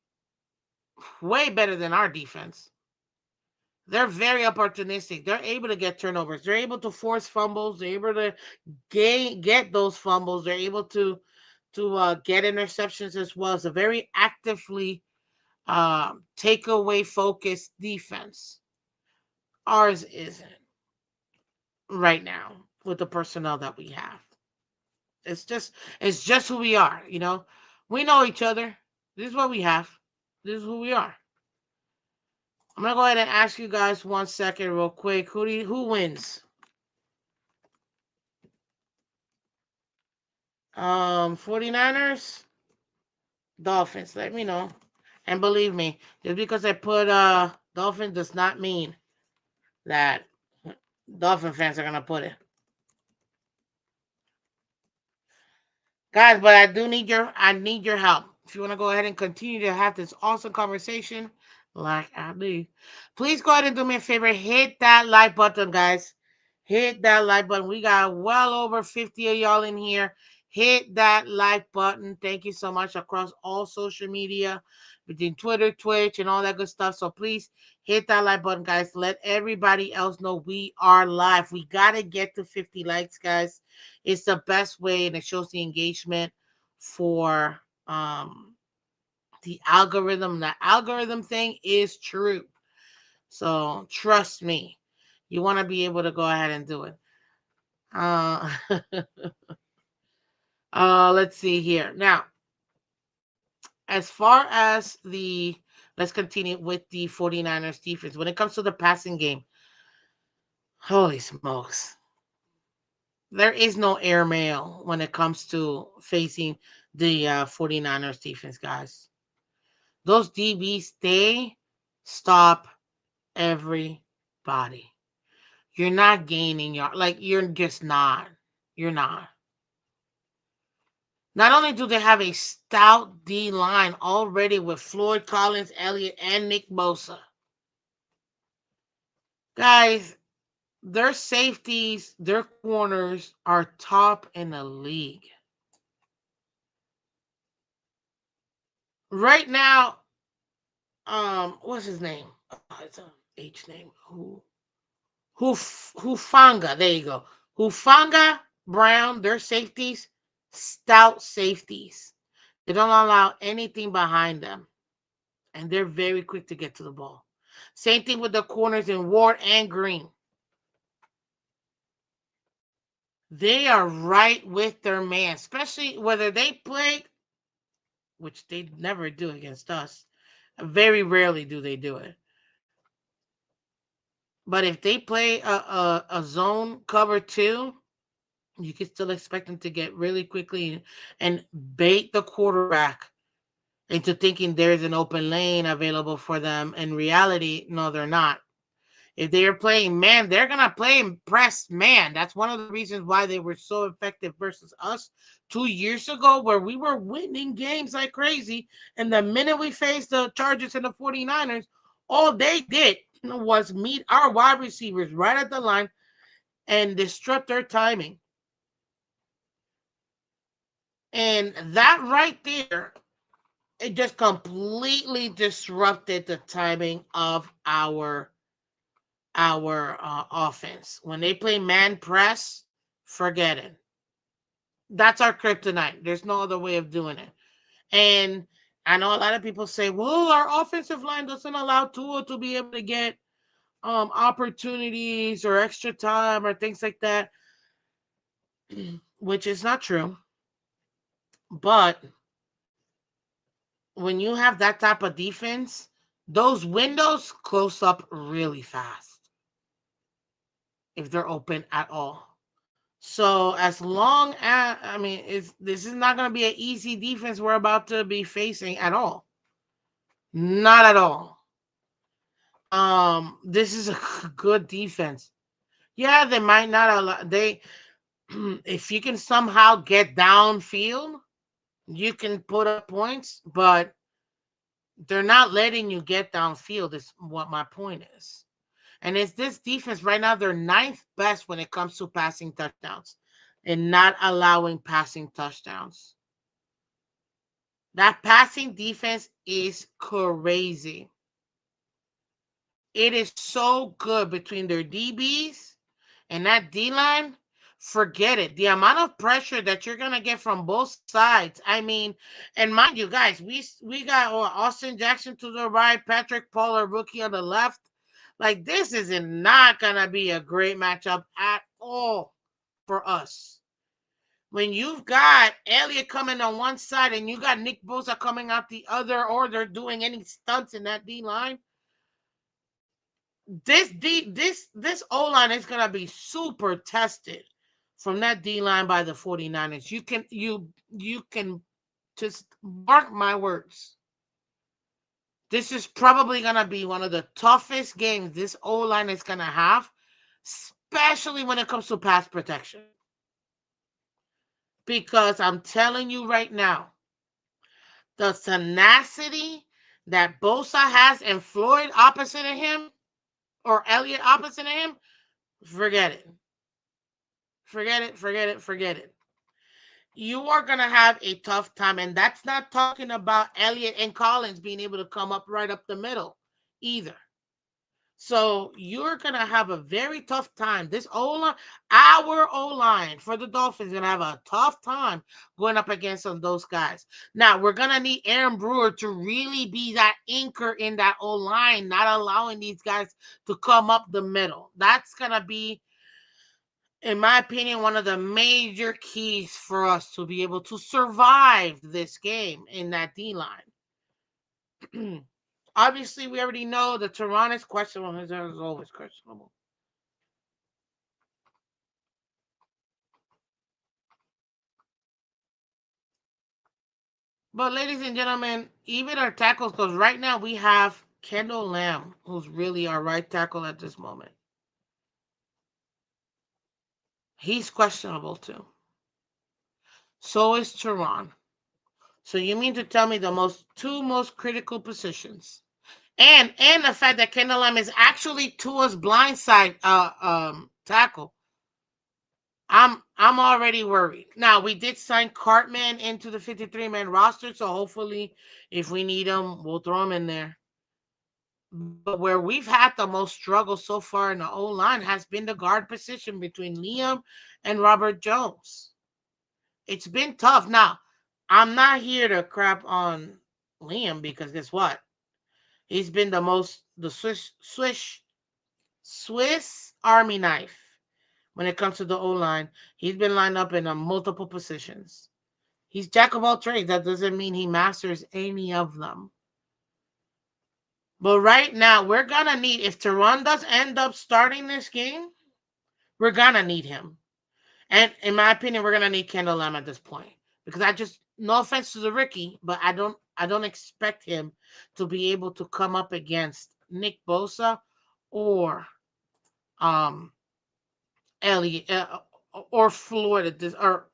way better than our defense. They're very opportunistic. They're able to get turnovers. They're able to force fumbles. They're able to get those fumbles. They're able to get interceptions as well. It's a very actively takeaway focused defense. Ours isn't right now with the personnel that we have. It's just who we are. We know each other. This is what we have. This is who we are. I'm gonna go ahead and ask you guys 1 second, real quick. Who wins? 49ers, Dolphins. Let me know. And believe me, just because I put Dolphins does not mean that Dolphin fans are gonna put it. Guys, but I need your help. If you want to go ahead and continue to have this awesome conversation, like I do, please go ahead and do me a favor. Hit that like button, guys. Hit that like button. We got well over 50 of y'all in here. Hit that like button. Thank you so much across all social media, between Twitter, Twitch, and all that good stuff. So please hit that like button, guys. Let everybody else know we are live. We got to get to 50 likes, guys. It's the best way, and it shows the engagement for the algorithm. The algorithm thing is true. So trust me. You want to be able to go ahead and do it. Uh, let's see here. Now, as far as let's continue with the 49ers defense. When it comes to the passing game, holy smokes. There is no airmail when it comes to facing the 49ers defense, guys. Those DBs, they stop everybody. You're not gaining you're just not. You're not. Not only do they have a stout D line already with Floyd Collins, Elliott, and Nick Bosa, guys, their safeties, their corners are top in the league. Right now, what's his name? It's a H name. Hufanga. There you go. Hufanga, Brown, their safeties, stout safeties. They don't allow anything behind them, and they're very quick to get to the ball. Same thing with the corners in Ward and Green. They are right with their man, especially whether they play, which they never do against us. Very rarely do they do it. But if they play a zone cover two, you can still expect them to get really quickly and bait the quarterback into thinking there's an open lane available for them. In reality, no, they're not. If they are playing man, they're going to play press man. That's one of the reasons why they were so effective versus us 2 years ago, where we were winning games like crazy. And the minute we faced the Chargers and the 49ers, all they did was meet our wide receivers right at the line and disrupt their timing. And that right there, it just completely disrupted the timing of our offense. When they play man press, forget it. That's our kryptonite. There's no other way of doing it. And I know a lot of people say, "Well, our offensive line doesn't allow Tua to be able to get opportunities or extra time or things like that," which is not true. But when you have that type of defense, those windows close up really fast if they're open at all. So as long as this is not going to be an easy defense we're about to be facing at all. Not at all. This is a good defense. Yeah, they might not allow they if you can somehow get downfield, you can put up points, but They're not letting you get downfield, is what my point is. And it's this defense right now, they're ninth best when it comes to passing touchdowns and not allowing passing touchdowns. That passing defense is crazy. It is so good between their DBs and that D line. Forget it. The amount of pressure that you're gonna get from both sides. I mean, and mind you, guys, we got Austin Jackson to the right, Patrick Pollard rookie on the left. Like this is not gonna be a great matchup at all for us. When you've got Elliott coming on one side and you got Nick Bosa coming out the other, or they're doing any stunts in that D line, this O line is gonna be super tested from that D line by the 49ers. You can just mark my words. This is probably gonna be one of the toughest games this O line is gonna have, especially when it comes to pass protection. Because I'm telling you right now, the tenacity that Bosa has and Floyd opposite of him, or Elliott opposite of him, forget it. Forget it, forget it, forget it. You are going to have a tough time. And that's not talking about Elliott and Collins being able to come up right up the middle either. So you're going to have a very tough time. This O line, our O line for the Dolphins, going to have a tough time going up against those guys. Now, we're going to need Aaron Brewer to really be that anchor in that O line, not allowing these guys to come up the middle. That's going to be, in my opinion, one of the major keys for us to be able to survive this game in that D line. Obviously, we already know the Tehran is questionable. His is always questionable. But, ladies and gentlemen, even our tackles, because right now we have Kendall Lamb, who's really our right tackle at this moment. He's questionable too. So is Tehran. So you mean to tell me the two most critical positions, and the fact that Kendall Lamb is actually Tua's blindside tackle. I'm already worried. Now we did sign Cartman into the 53-man roster, so hopefully, if we need him, we'll throw him in there. But where we've had the most struggle so far in the O line has been the guard position between Liam and Robert Jones. It's been tough. Now, I'm not here to crap on Liam because guess what? He's been the Swiss Army knife when it comes to the O line. He's been lined up in multiple positions. He's jack of all trades. That doesn't mean he masters any of them. But right now, we're gonna need, if Tehran does end up starting this game, we're gonna need him. And in my opinion, we're gonna need Kendall Lamb at this point. Because no offense to the rookie, but I don't expect him to be able to come up against Nick Bosa or um Elliott or Florida or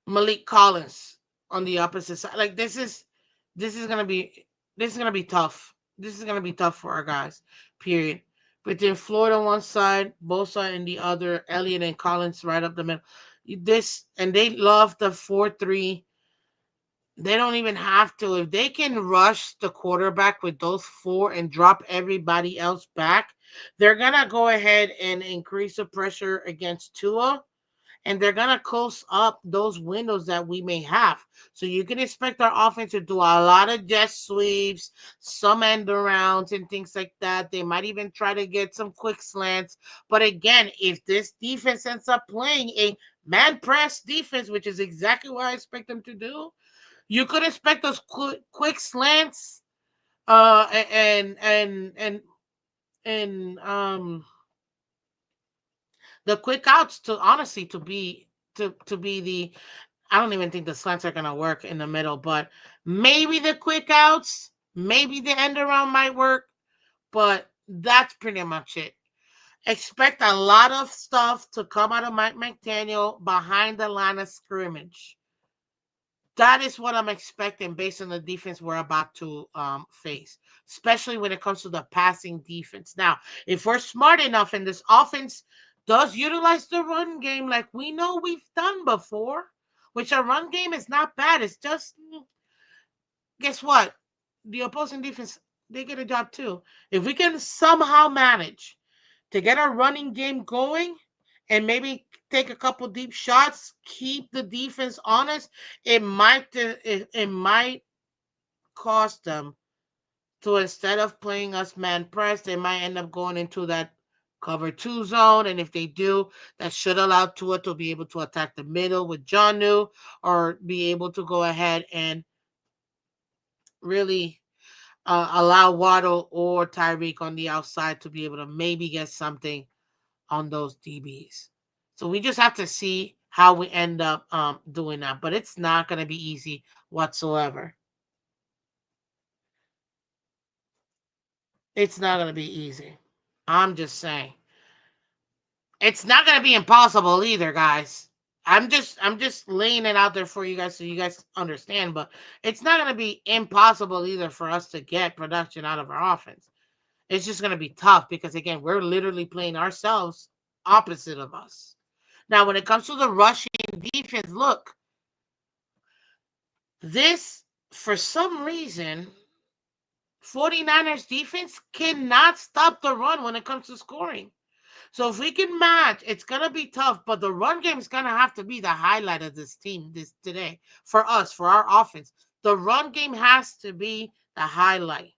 Malik Collins on the opposite side. Like this is gonna be this is gonna be tough. This is gonna be tough for our guys. Period. But then Florida on one side, Bosa in the other, Elliott and Collins right up the middle. This and they love the 4-3. They don't even have to. If they can rush the quarterback with those four and drop everybody else back, they're gonna go ahead and increase the pressure against Tua, and they're gonna close up those windows that we may have. So you can expect our offense to do a lot of jet sweeps, some end arounds, and things like that. They might even try to get some quick slants. But again, if this defense ends up playing a man press defense, which is exactly what I expect them to do, you could expect those quick slants, and the quick outs to honestly to be the, I don't even think the slants are gonna work in the middle, but maybe the quick outs, maybe the end around might work, but that's pretty much it. Expect a lot of stuff to come out of Mike McDaniel behind the line of scrimmage. That is what I'm expecting based on the defense we're about to face, especially when it comes to the passing defense. Now, if we're smart enough and this offense does utilize the run game like we know we've done before, which our run game is not bad. It's just, guess what? The opposing defense, they get a job too. If we can somehow manage to get our running game going and maybe take a couple deep shots, keep the defense honest, it might cost them to, instead of playing us man press, they might end up going into that cover two zone. And if they do, that should allow Tua to be able to attack the middle with Johnu, or be able to go ahead and really allow Waddle or Tyreek on the outside to be able to maybe get something on those DBs. So we just have to see how we end up doing that. But it's not going to be easy whatsoever. It's not going to be easy. I'm just saying. It's not going to be impossible either, guys. I'm just laying it out there for you guys so you guys understand, but it's not going to be impossible either for us to get production out of our offense. It's just going to be tough because again, we're literally playing ourselves opposite of us. Now, when it comes to the rushing defense, look, this, for some reason, 49ers defense cannot stop the run when it comes to scoring. So if we can match, it's gonna be tough, but the run game is gonna have to be the highlight of this team this today for us, for our offense. The run game has to be the highlight.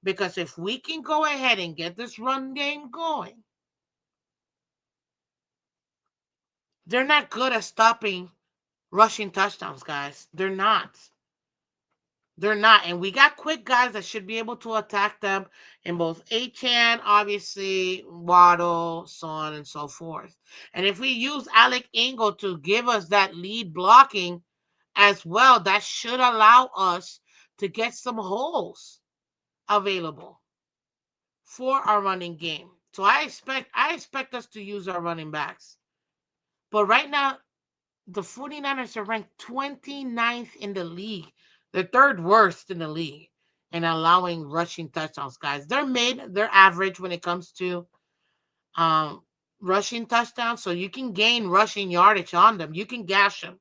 Because if we can go ahead and get this run game going, they're not good at stopping rushing touchdowns, guys. They're not. They're not. And we got quick guys that should be able to attack them in both Achan, obviously, Waddle, so on and so forth. And if we use Alec Ingle to give us that lead blocking as well, that should allow us to get some holes available for our running game. So I expect us to use our running backs. But right now, the 49ers are ranked 29th in the league. They're third worst in the league in allowing rushing touchdowns, guys. They're average when it comes to um, rushing touchdowns. So you can gain rushing yardage on them. You can gash them,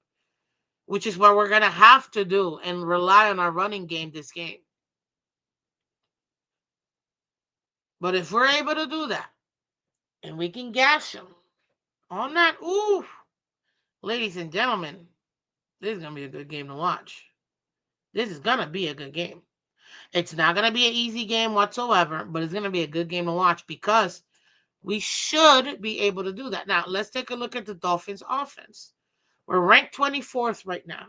which is what we're going to have to do and rely on our running game this game. But if we're able to do that and we can gash them on that, ooh, ladies and gentlemen, this is going to be a good game to watch. This is going to be a good game. It's not going to be an easy game whatsoever, but it's going to be a good game to watch because we should be able to do that. Now, let's take a look at the Dolphins offense. We're ranked 24th right now.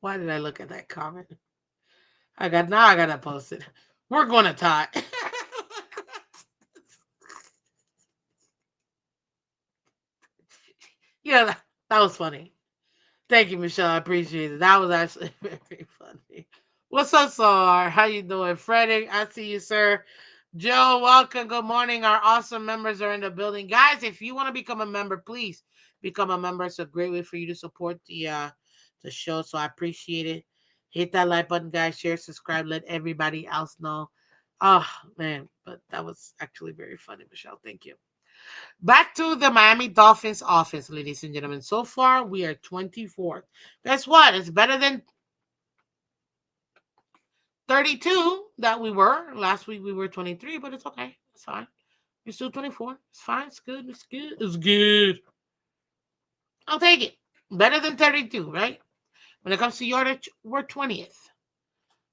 Why did I look at that comment? I got to post it. We're going to tie. Yeah, that was funny. Thank you, Michelle. I appreciate it. That was actually very funny. What's up, Sar? How you doing? Frederick, I see you, sir. Joe, welcome. Good morning. Our awesome members are in the building. Guys, if you want to become a member, please become a member. It's a great way for you to support the show. So I appreciate it. Hit that like button, guys. Share, subscribe, let everybody else know. Oh man, but that was actually very funny, Michelle. Thank you. Back to the Miami Dolphins offense, ladies and gentlemen. So far, we are 24th. Guess what? It's better than 32 that we were. Last week, we were 23, but it's okay. It's fine. We're still 24. It's fine. It's good. It's good. It's good. I'll take it. Better than 32, right? When it comes to yardage, we're 20th.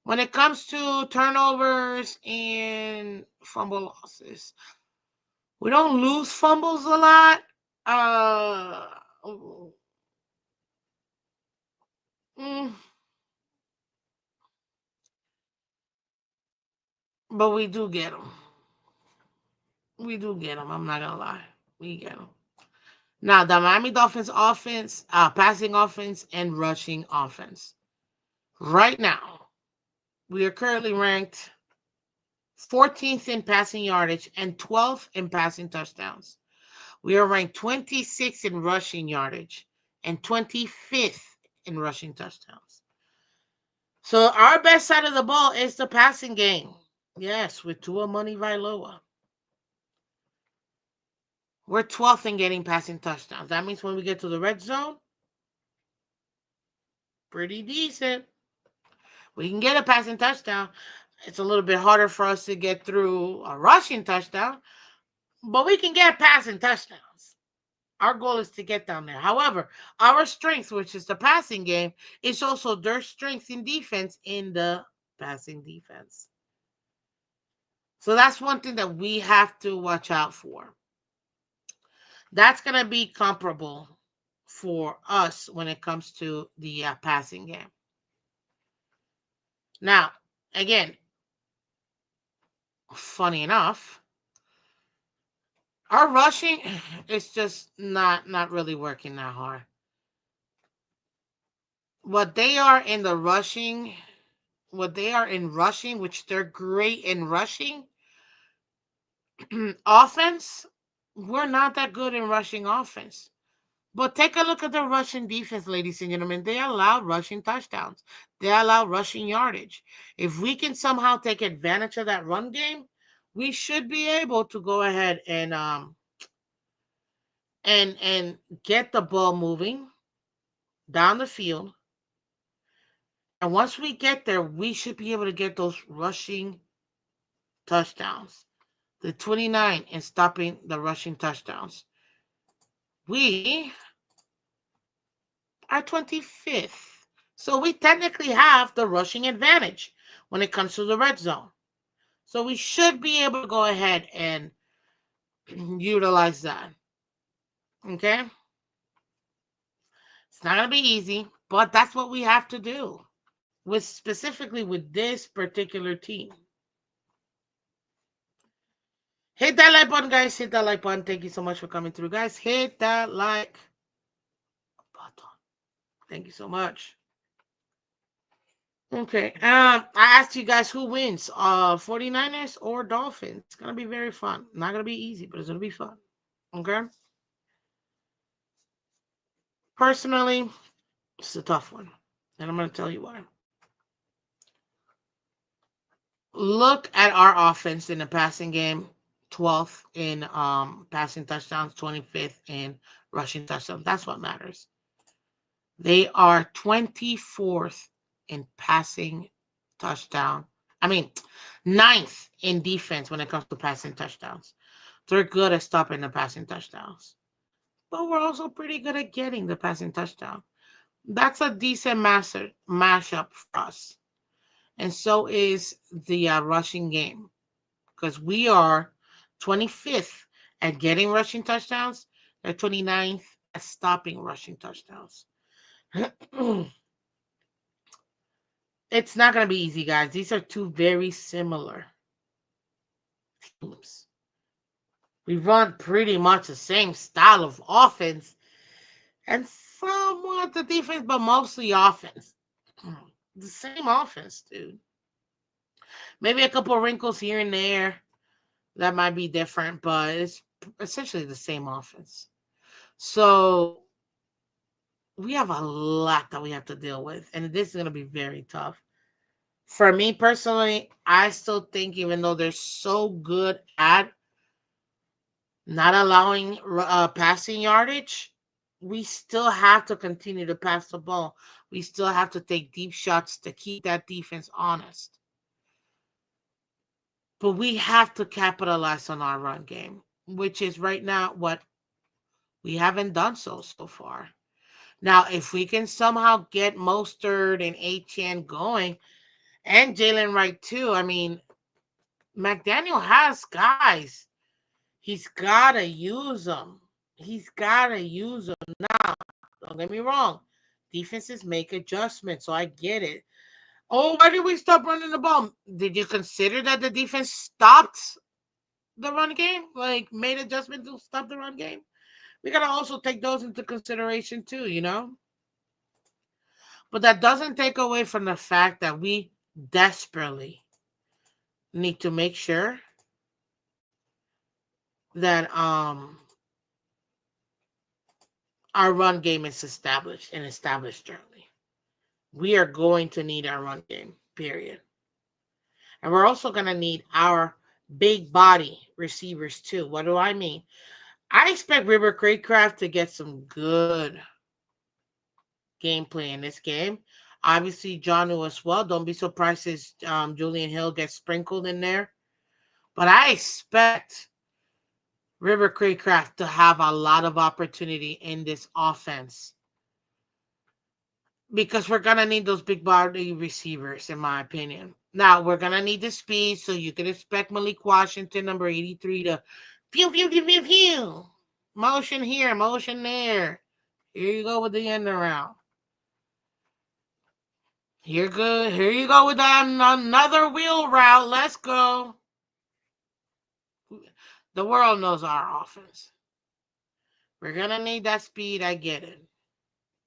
When it comes to turnovers and fumble losses, we don't lose fumbles a lot. Uh, mm, but we do get them. We do get them. I'm not gonna lie. We get them. Now the Miami Dolphins offense, passing offense, and rushing offense. Right now, we are currently ranked 14th in passing yardage and 12th in passing touchdowns. We are ranked 26th in rushing yardage and 25th in rushing touchdowns. So our best side of the ball is the passing game. Yes, with Tua Money Vailoa. We're 12th in getting passing touchdowns. That means when we get to the red zone, pretty decent. We can get a passing touchdown. It's a little bit harder for us to get through a rushing touchdown, but we can get passing touchdowns. Our goal is to get down there. However, our strength, which is the passing game, is also their strength in defense in the passing defense. So that's one thing that we have to watch out for. That's going to be comparable for us when it comes to the passing game. Now, again, funny enough, our rushing is just not really working that hard. What they are in the rushing, what they are in rushing, which they're great in rushing, offense, we're not that good in rushing offense. But take a look at the Russian defense, ladies and gentlemen. They allow rushing touchdowns. They allow rushing yardage. If we can somehow take advantage of that run game, we should be able to go ahead and get the ball moving down the field. And once we get there, we should be able to get those rushing touchdowns. The 29 and stopping the rushing touchdowns. We are 25th. So we technically have the rushing advantage when it comes to the red zone. So we should be able to go ahead and utilize that. Okay? It's not going to be easy, but that's what we have to do. With specifically with this particular team. Hit that like button, guys. Hit that like button. Thank you so much for coming through, guys. Hit that like button. Thank you so much. Okay. I asked you guys who wins, 49ers or Dolphins. It's gonna be very fun. Not gonna be easy, but it's gonna be fun. Okay. Personally, it's a tough one, and I'm gonna tell you why. Look at our offense in the passing game. 12th in passing touchdowns, 25th in rushing touchdowns. That's what matters. They are 24th in passing touchdown. I mean, ninth in defense when it comes to passing touchdowns. They're good at stopping the passing touchdowns. But we're also pretty good at getting the passing touchdown. That's a decent mashup for us. And so is the rushing game. Because we are 25th at getting rushing touchdowns. They're 29th at stopping rushing touchdowns. It's not going to be easy, guys. These are two very similar teams. We run pretty much the same style of offense and somewhat the defense, but mostly offense. The same offense, dude. Maybe a couple wrinkles here and there that might be different, but it's essentially the same offense. So we have a lot that we have to deal with, and this is going to be very tough. For me personally, I still think even though they're so good at not allowing passing yardage, we still have to continue to pass the ball. We still have to take deep shots to keep that defense honest. But we have to capitalize on our run game, which is right now what we haven't done so far. Now, if we can somehow get Mostert and Etienne going, and Jalen Wright too, I mean, McDaniel has guys. He's got to use them. He's got to use them. Now, don't get me wrong. Defenses make adjustments, so I get it. Oh, why did we stop running the ball? Did you consider that the defense stopped the run game? Like, made adjustments to stop the run game? We got to also take those into consideration, too, you know? But that doesn't take away from the fact that we desperately need to make sure that our run game is established and established early. We are going to need our run game, period. And we're also going to need our big body receivers too. What do I mean? I expect River Craycraft to get some good gameplay in this game. Obviously, Johnu as well. Don't be surprised if Julian Hill gets sprinkled in there. But I expect River Craycraft to have a lot of opportunity in this offense because we're gonna need those big body receivers, in my opinion. Now we're gonna need the speed, so you can expect Malik Washington, number 83, to pew pew pew pew pew, motion here, motion there. Here you go with the end around. Here good. Here you go with another wheel route. Let's go. The world knows our offense. We're gonna need that speed. I get it.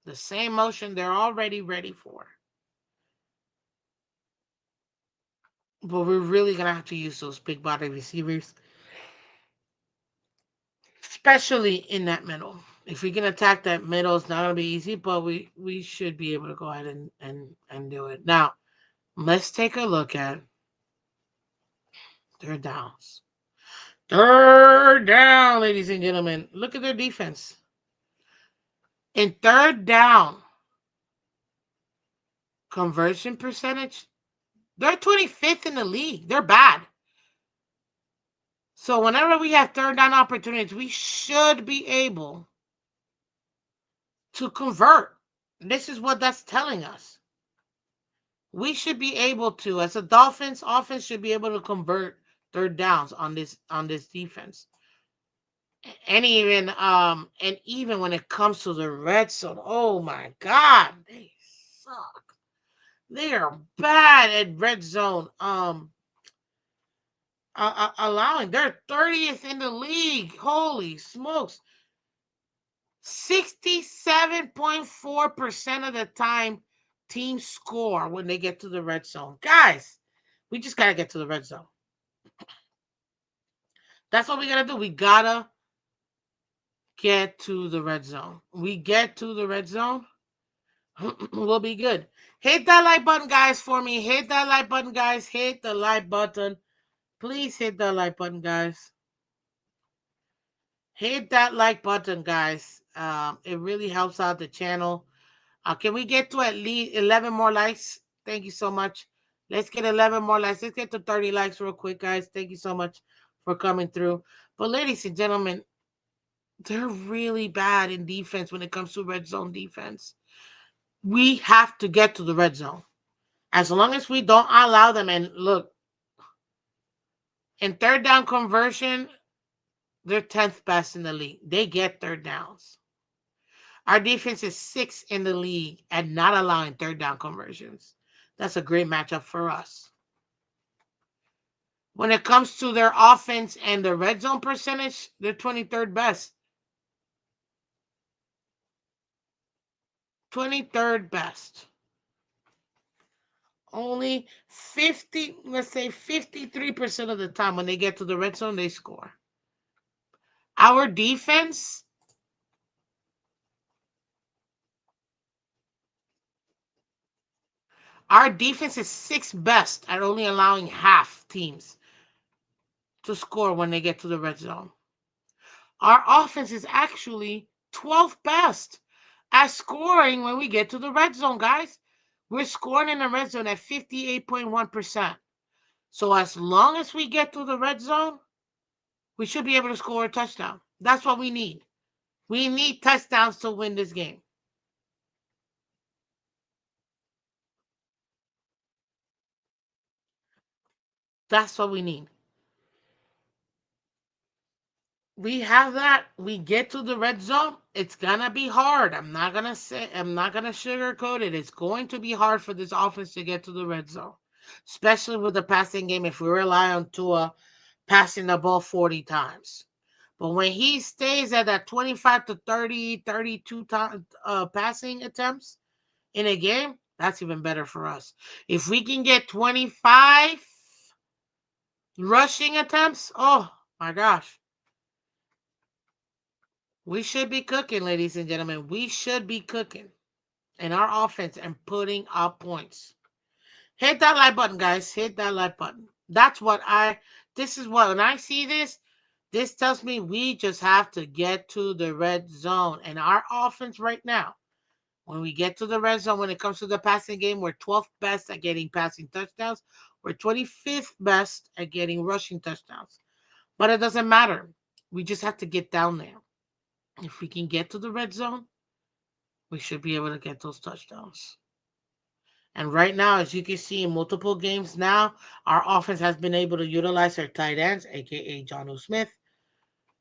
The same motion they're already ready for. But we're really gonna have to use those big body receivers, especially in that middle. If we can attack that middle, it's not gonna be easy, but we should be able to go ahead and do it. Now, let's take a look at their downs. Third down, ladies and gentlemen. Look at their defense. In third down, conversion percentage, they're 25th in the league. They're bad. So whenever we have third down opportunities, we should be able to convert. This is what that's telling us. We should be able to, as a Dolphins offense, should be able to convert third downs on this defense. And even when it comes to the red zone, oh my God, they suck. They are bad at red zone. Allowing, they're 30th in the league. Holy smokes. 67.4% of the time teams score when they get to the red zone. Guys, we just got to get to the red zone. That's what we got to do. We got to get to the red zone. We get to the red zone, we'll be good. Hit that like button, guys, for me. Hit that like button, guys. Hit the like button. Please hit that like button, guys. Hit that like button, guys. It really helps out the channel. Can we get to at least 11 more likes? Thank you so much. Let's get 11 more likes. Let's get to 30 likes real quick, guys. Thank you so much for coming through. But ladies and gentlemen, they're really bad in defense when it comes to red zone defense. We have to get to the red zone. As long as we don't allow them, and look, in third down conversion, they're 10th best in the league. They get third downs. Our defense is 6th in the league at not allowing third down conversions. That's a great matchup for us. When it comes to their offense and the red zone percentage, they're 23rd best. 23rd best. Only 50, let's say 53% of the time when they get to the red zone, they score. Our defense, is 6th best at only allowing half teams to score when they get to the red zone. Our offense is actually 12th best at scoring when we get to the red zone, guys. We're scoring in the red zone at 58.1%. So as long as we get to the red zone, we should be able to score a touchdown. That's what we need. We need touchdowns to win this game. That's what we need. We have that. We get to the red zone. It's gonna be hard. I'm not gonna sugarcoat it. It's going to be hard for this offense to get to the red zone, especially with the passing game. If we rely on Tua passing the ball 40 times, but when he stays at that 25 to 30, 32 times passing attempts in a game, that's even better for us. If we can get 25 rushing attempts, oh my gosh. We should be cooking, ladies and gentlemen. We should be cooking in our offense and putting up points. Hit that like button, guys. Hit that like button. This is what, when I see this, this tells me we just have to get to the red zone. And our offense right now, when we get to the red zone, when it comes to the passing game, we're 12th best at getting passing touchdowns. We're 25th best at getting rushing touchdowns. But it doesn't matter. We just have to get down there. If we can get to the red zone, we should be able to get those touchdowns. And right now, as you can see in multiple games now, our offense has been able to utilize their tight ends, aka John Smith,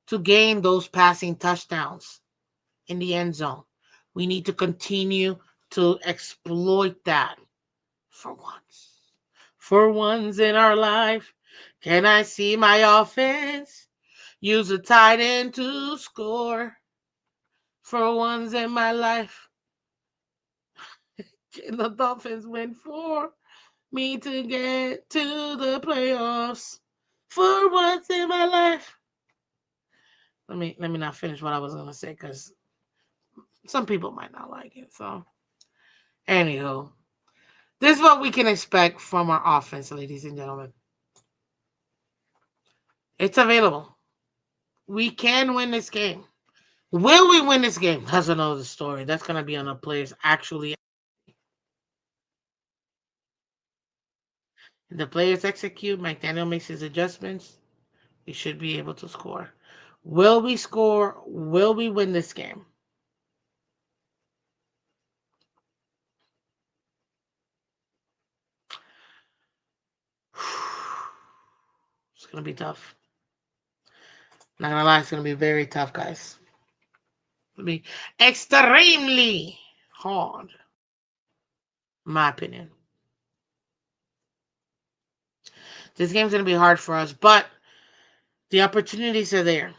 to gain those passing touchdowns in the end zone. We need to continue to exploit that for once. For once in our life, can I see my offense use a tight end to score? For once in my life, can the Dolphins win for me to get to the playoffs? For once in my life. Let me not finish what I was gonna say because some people might not like it. So, anywho, this is what we can expect from our offense, ladies and gentlemen. It's available. We can win this game. Will we win this game? That's another story. That's gonna be on the players actually. If the players execute, McDaniel makes his adjustments. We should be able to score. Will we score? Will we win this game? It's gonna be tough. Not gonna lie, it's gonna be very tough, guys. It'll be extremely hard, in my opinion. This game's gonna be hard for us, but the opportunities are there.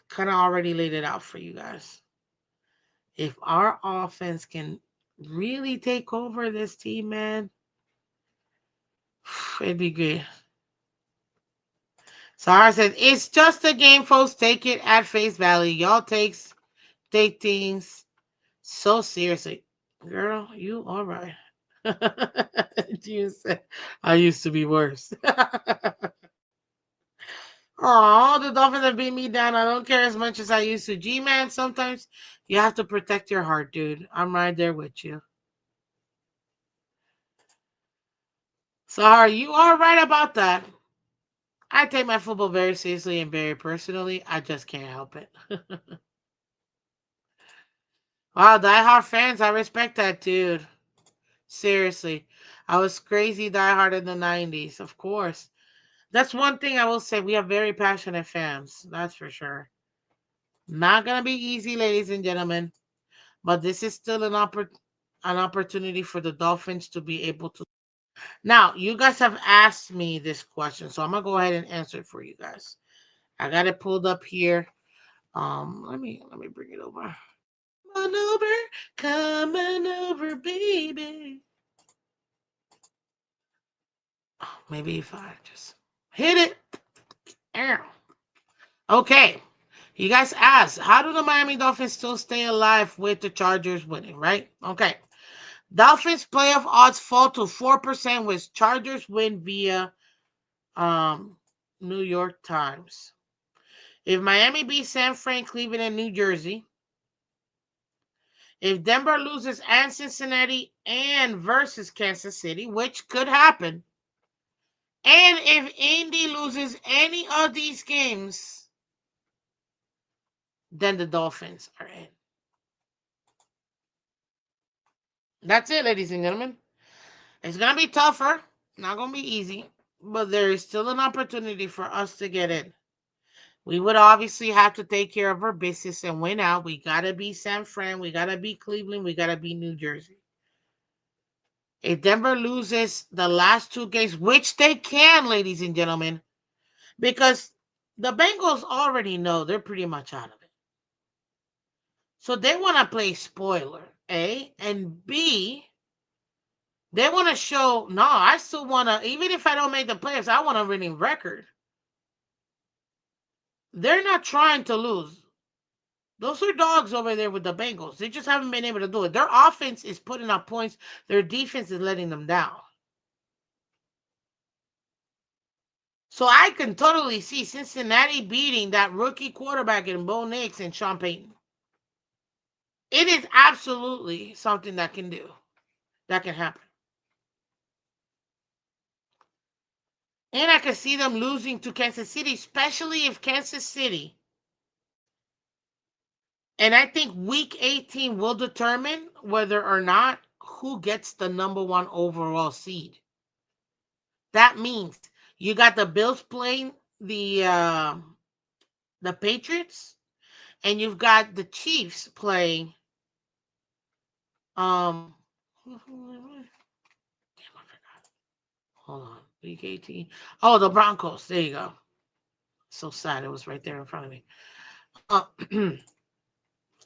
Kind of already laid it out for you guys. If our offense can really take over this team, man, it'd be good. Sahara says it's just a game, folks. Take it at face value. Y'all take things so seriously. Girl, you all right. You said I used to be worse. Oh, the Dolphins have beat me down. I don't care as much as I used to. G man, sometimes you have to protect your heart, dude. I'm right there with you. Sorry, you are right about that. I take my football very seriously and very personally. I just can't help it. Wow, diehard fans, I respect that, dude. Seriously. I was crazy diehard in the 90s, of course. That's one thing I will say. We have very passionate fans. That's for sure. Not going to be easy, ladies and gentlemen. But this is still an opportunity for the Dolphins to be able to. Now, you guys have asked me this question, so I'm going to go ahead and answer it for you guys. I got it pulled up here. Let me bring it over. Come on over, come on over, baby. Oh, maybe if I just hit it. Ow. Okay. You guys asked, how do the Miami Dolphins still stay alive with the Chargers winning, right? Okay. Dolphins playoff odds fall to 4% with Chargers win via um, New York Times. If Miami beats San Fran, Cleveland, and New Jersey, if Denver loses and Cincinnati and versus Kansas City, which could happen, and if Indy loses any of these games, then the Dolphins are in. That's it, ladies and gentlemen. It's going to be tougher. Not going to be easy. But there is still an opportunity for us to get in. We would obviously have to take care of our business and win out. We got to beat San Fran. We got to beat Cleveland. We got to beat New Jersey. If Denver loses the last two games, which they can, ladies and gentlemen, because the Bengals already know they're pretty much out of it. So they want to play spoiler, A. And B, they want to show, no, I still want to, even if I don't make the playoffs, I want a winning record. They're not trying to lose. Those are dogs over there with the Bengals. They just haven't been able to do it. Their offense is putting up points. Their defense is letting them down. So I can totally see Cincinnati beating that rookie quarterback in Bo Nix and Sean Payton. It is absolutely something that can do. That can happen. And I can see them losing to Kansas City, especially if Kansas City. And I think week 18 will determine whether or not who gets the number one overall seed. That means you got the Bills playing the Patriots, and you've got the Chiefs playing damn, I forgot. Hold on. Week 18. Oh, the Broncos. There you go. So sad. It was right there in front of me. Uh,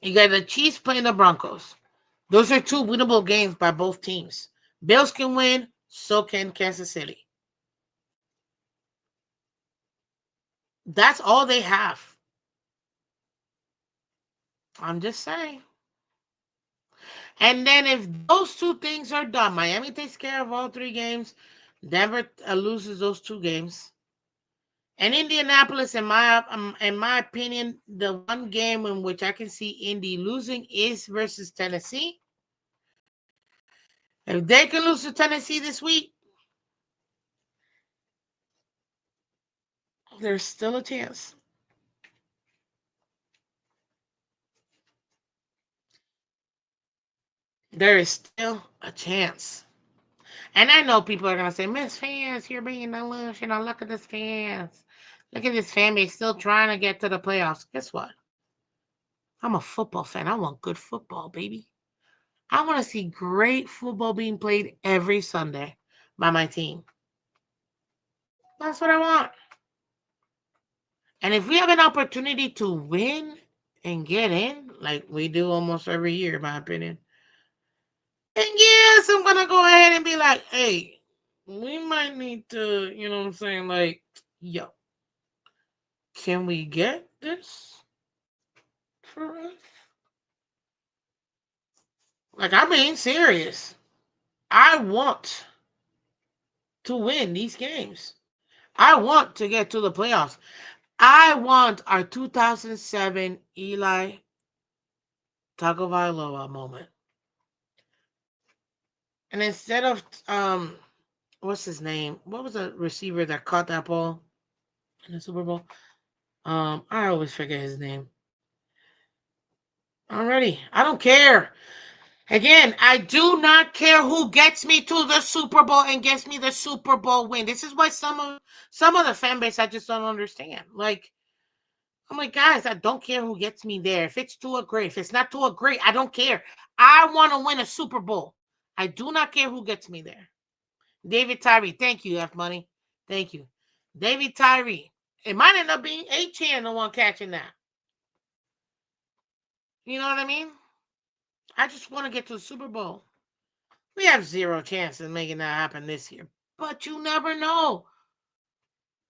you got the Chiefs playing the Broncos. Those are two winnable games by both teams. Bills can win, so can Kansas City. That's all they have. I'm just saying. And then if those two things are done, Miami takes care of all three games. Denver loses those two games. And Indianapolis, in my opinion, the one game in which I can see Indy losing is versus Tennessee. If they can lose to Tennessee this week, there's still a chance. There is still a chance. And I know people are gonna say, Miss Fans, you're being delusional. Look at this fans. Look at this fan base still trying to get to the playoffs. Guess what? I'm a football fan. I want good football, baby. I want to see great football being played every Sunday by my team. That's what I want. And if we have an opportunity to win and get in, like we do almost every year, in my opinion, and yes, I'm gonna go ahead and be like, hey, we might need to, you know what I'm saying? Like, yo, can we get this for us? Like, I'm being serious. I want to win these games. I want to get to the playoffs. I want our 2007 Eli Tagovailoa moment. And instead of what's his name? What was the receiver that caught that ball in the Super Bowl? I always forget his name. Already, I don't care. Again, I do not care who gets me to the Super Bowl and gets me the Super Bowl win. This is why some of the fan base I just don't understand. Like, I'm like, guys, I don't care who gets me there. If it's Tua, great. If it's not Tua, great. I don't care. I want to win a Super Bowl. I do not care who gets me there. David Tyree, thank you, F Money. Thank you. David Tyree. It might end up being A-Chan the one catching that. You know what I mean? I just want to get to the Super Bowl. We have zero chance of making that happen this year. But you never know.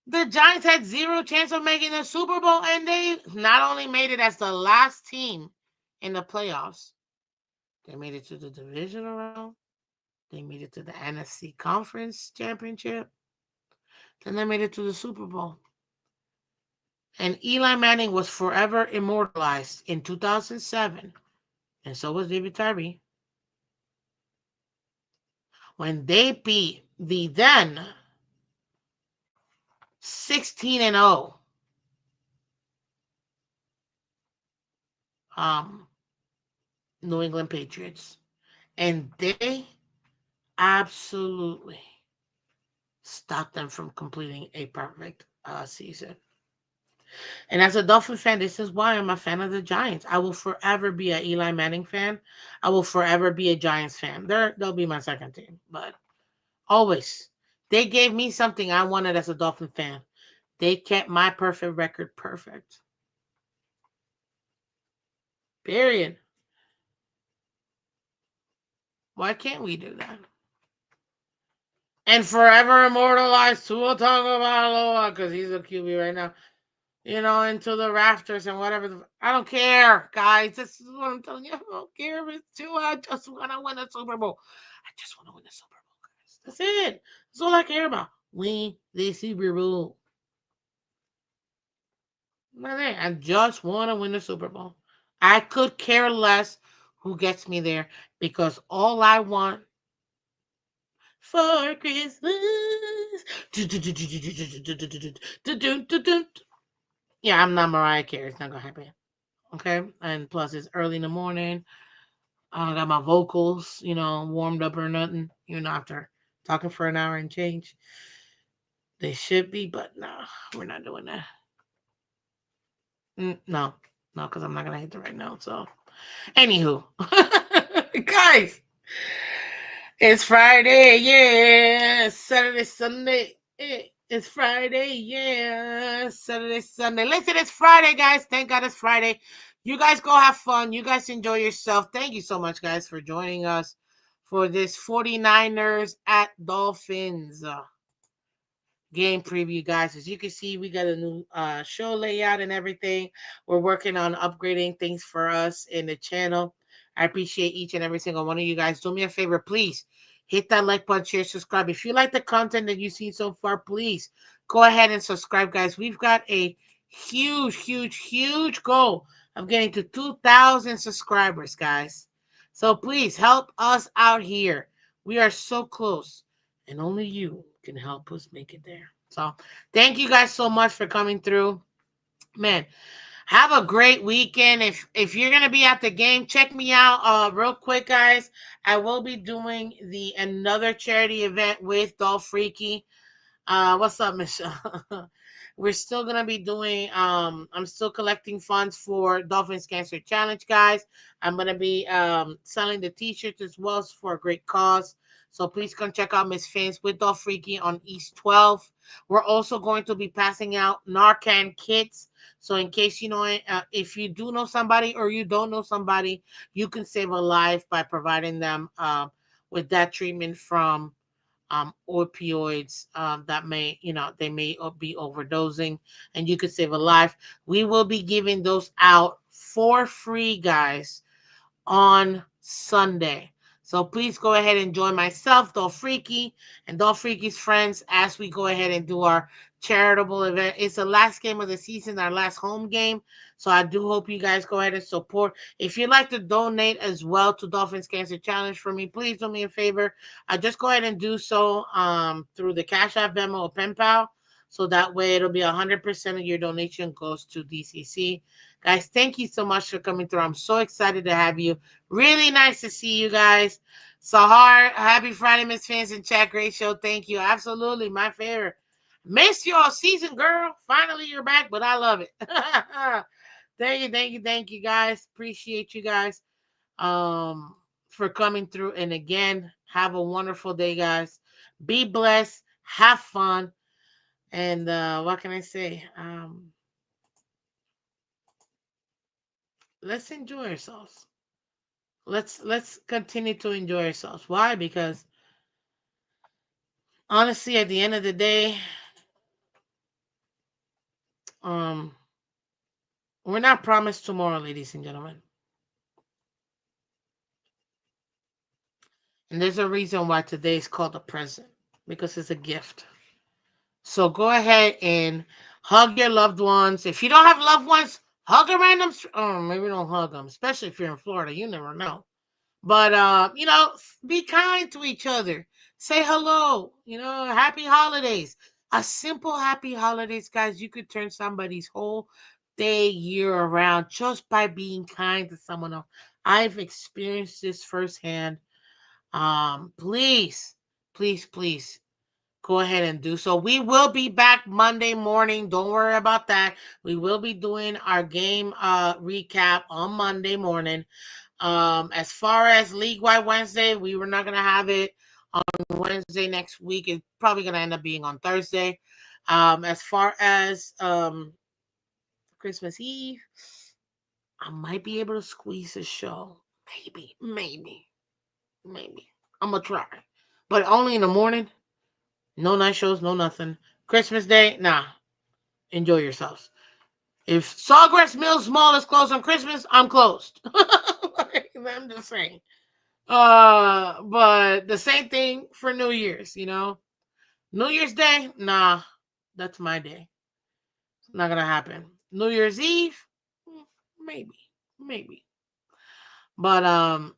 The Giants had zero chance of making the Super Bowl, and they not only made it as the last team in the playoffs, they made it to the divisional round, they made it to the NFC Conference Championship, then they made it to the Super Bowl. And Eli Manning was forever immortalized in 2007, and so was David Tyree, when they beat the then 16-0 um, New England Patriots. And they absolutely stopped them from completing a perfect season. And as a Dolphin fan, this is why I'm a fan of the Giants. I will forever be an Eli Manning fan. I will forever be a Giants fan. They'll be my second team, but always they gave me something I wanted as a Dolphin fan. They kept my perfect record perfect. Period. Why can't we do that? And forever immortalize Tua Tagovailoa because he's a QB right now. into the rafters and whatever. I don't care, guys. This is what I'm telling you. I don't care if it's two. I just want to win the Super Bowl. I just want to win the Super Bowl, guys. That's it. That's all I care about. Win the Super Bowl. That's it. I just want to win the Super Bowl. I could care less who gets me there because all I want for Christmas. Yeah, I'm not Mariah Carey. It's not gonna happen. Okay, and plus it's early in the morning. I got my vocals, warmed up or nothing. After talking for an hour and change, they should be, but no, we're not doing that. No, no, because I'm not gonna hit the right note. So, anywho, guys, it's Friday, yeah. Saturday, Sunday. It's Friday, yeah. Saturday, Sunday. Listen, it's Friday, guys. Thank God it's Friday. You guys go have fun. You guys enjoy yourself. Thank you so much, guys, for joining us for this 49ers at Dolphins game preview, guys. As you can see, we got a new show layout and everything. We're working on upgrading things for us in the channel. I appreciate each and every single one of you guys. Do me a favor, please hit that like button, share, subscribe. If you like the content that you've seen so far, please go ahead and subscribe, guys. We've got a huge, huge, huge goal of getting to 2,000 subscribers, guys. So please help us out here. We are so close and only you can help us make it there. So, thank you guys so much for coming through. Man, have a great weekend. If you're gonna be at the game, check me out real quick, guys. I will be doing the another charity event with Dolph Freaky. What's up, Michelle? We're still gonna be doing. I'm still collecting funds for Dolphins Cancer Challenge, guys. I'm gonna be selling the T-shirts as well for a great cause. So please come check out Miss Phins with Dolph Freaky on East 12. We're also going to be passing out Narcan kits. So in case if you do know somebody or you don't know somebody, you can save a life by providing them with that treatment from opioids that they may be overdosing, and you could save a life. We will be giving those out for free, guys, on Sunday. So please go ahead and join myself, Dolph Freaky, and Dolph Freaky's friends as we go ahead and do our charitable event. It's the last game of the season, our last home game. So I do hope you guys go ahead and support. If you'd like to donate as well to Dolphins Cancer Challenge for me, please do me a favor. Just go ahead and do so through the Cash App, Venmo, or PayPal. So that way it'll be 100% of your donation goes to DCC. Guys, thank you so much for coming through. I'm so excited to have you. Really nice to see you guys. Sahar, happy Friday, Miss Fans and Chat. Great show. Thank you. Absolutely. My favorite. Missed you all season, girl. Finally, you're back, but I love it. Thank you, thank you, thank you, guys. Appreciate you guys for coming through. And again, have a wonderful day, guys. Be blessed. Have fun. And what can I say? Let's enjoy ourselves. Let's continue to enjoy ourselves. Why? Because honestly, at the end of the day, um, we're not promised tomorrow, ladies and gentlemen. And there's a reason why today is called the present, because it's a gift. So go ahead and hug your loved ones. If you don't have loved ones, hug a random. Oh, maybe don't hug them, especially if you're in Florida. You never know. But be kind to each other. Say hello. Happy holidays. A simple happy holidays, guys. You could turn somebody's whole day, year around just by being kind to someone else. I've experienced this firsthand. Please, please, please go ahead and do so. We will be back Monday morning. Don't worry about that. We will be doing our game recap on Monday morning. As far as League Wide Wednesday, we were not gonna have it on Wednesday next week. It's probably gonna end up being on Thursday. As far as Christmas Eve, I might be able to squeeze a show. Maybe, maybe, maybe. I'm gonna try, but only in the morning. No night shows, no nothing. Christmas Day, nah. Enjoy yourselves. If Sawgrass Mills Mall is closed on Christmas, I'm closed. I'm just saying. But the same thing for New Year's, you know. New Year's Day, nah, that's my day. It's not gonna happen. New Year's Eve, maybe, maybe. But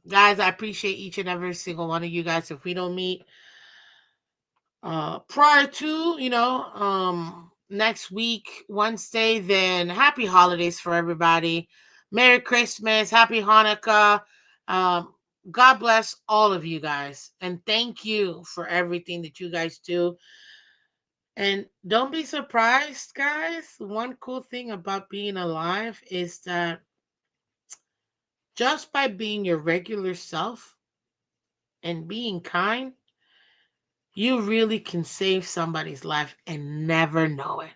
guys, I appreciate each and every single one of you guys. If we don't meet prior to, next week, Wednesday, then happy holidays for everybody. Merry Christmas, happy Hanukkah. Um, God bless all of you guys. And thank you for everything that you guys do. And don't be surprised, guys. One cool thing about being alive is that just by being your regular self and being kind, you really can save somebody's life and never know it.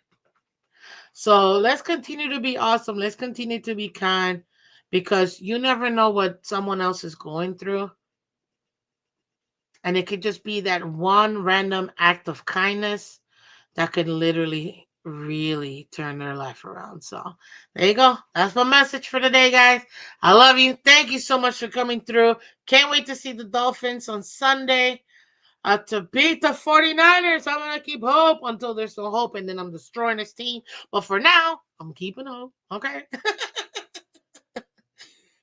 So let's continue to be awesome. Let's continue to be kind because you never know what someone else is going through. And it could just be that one random act of kindness that could literally really turn their life around. So there you go. That's my message for today, guys. I love you. Thank you so much for coming through. Can't wait to see the Dolphins on Sunday. To beat the 49ers. I'm going to keep hope until there's no hope, and then I'm destroying this team. But for now, I'm keeping hope. Okay?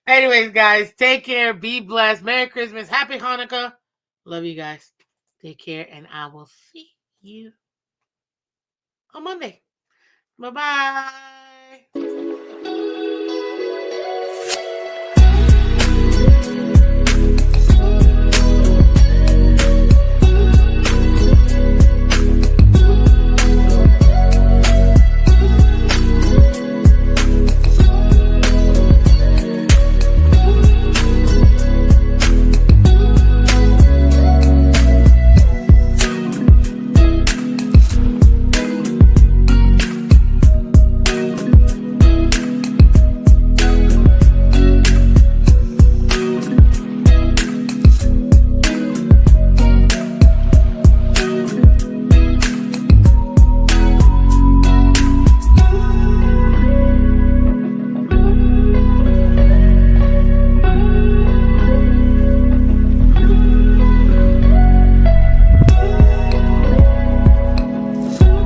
Anyways, guys, take care. Be blessed. Merry Christmas. Happy Hanukkah. Love you guys. Take care, and I will see you on Monday. Bye bye.